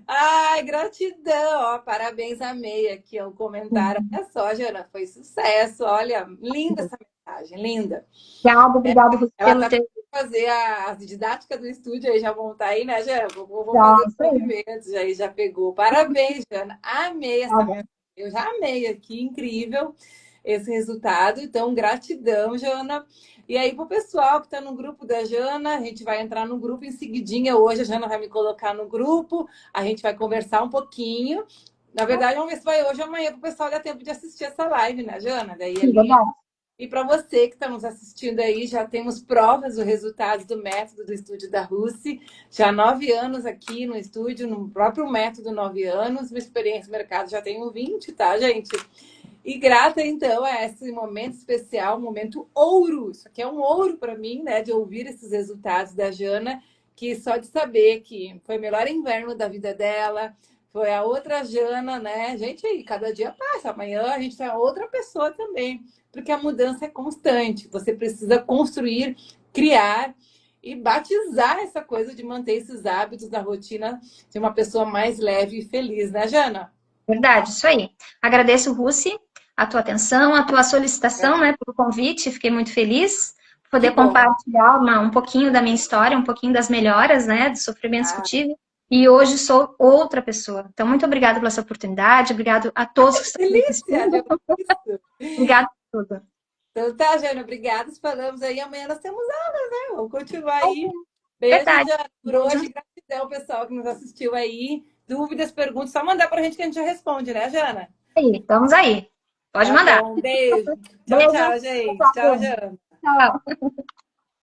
Ai, gratidão, ó. Parabéns, amei aqui ó, o comentário. Olha só, Jana, foi sucesso. Olha, linda essa mensagem, linda. Obrigada, obrigada Ela pelo tá teu. fazer a didática do estúdio aí, já montar aí, né, Jana? Vou Já, fazer os isso aí. movimentos aí, já pegou. Parabéns, Jana. Amei essa Obrigada. mensagem. Eu já amei aqui, incrível. esse resultado. Então, gratidão, Jana. E aí, para o pessoal que está no grupo da Jana, a gente vai entrar no grupo em seguidinha. Hoje a Jana vai me colocar no grupo, a gente vai conversar um pouquinho. Na verdade, vamos ver se vai hoje ou amanhã para o pessoal dar tempo de assistir essa live, né, Jana? Daí Sim, ali. verdade. E para você que está nos assistindo aí, já temos provas do resultado do método do estúdio da Russi. Já há 9 anos aqui no estúdio, no próprio método 9 anos. Uma experiência no mercado já tenho 20, tá, gente? E grata, então, a esse momento especial, momento ouro. Isso aqui é um ouro para mim, né? De ouvir esses resultados da Jana, que só de saber que foi o melhor inverno da vida dela, foi a outra Jana, né? Gente, aí, cada dia passa. Amanhã a gente tem outra pessoa também, porque a mudança é constante. Você precisa construir, criar e batizar essa coisa de manter esses hábitos na rotina de uma pessoa mais leve e feliz, né, Jana? Verdade, isso aí. Agradeço, Russi, a tua atenção, a tua solicitação, né, pelo convite. Fiquei muito feliz por Que poder bom. compartilhar um pouquinho da minha história, um pouquinho das melhoras, né, dos sofrimentos que eu Ah, tive. E hoje sou outra pessoa. Então, muito obrigada pela essa oportunidade. Obrigado a todos que estão me delícia de assistindo. ouvir isso. Obrigada por tudo. Então tá, Jana, obrigada. Falamos aí. Amanhã nós temos aula, né? Vamos continuar aí. Beijo, Verdade. Jana, por hoje. Gratidão, pessoal, que nos assistiu aí. Dúvidas, perguntas, só mandar pra gente que a gente já responde, né, Jana? Aí, vamos aí. Pode Tá mandar. bom. Beijo. Tchau, Beijo. tchau, gente. Tchau, Jana. Tchau.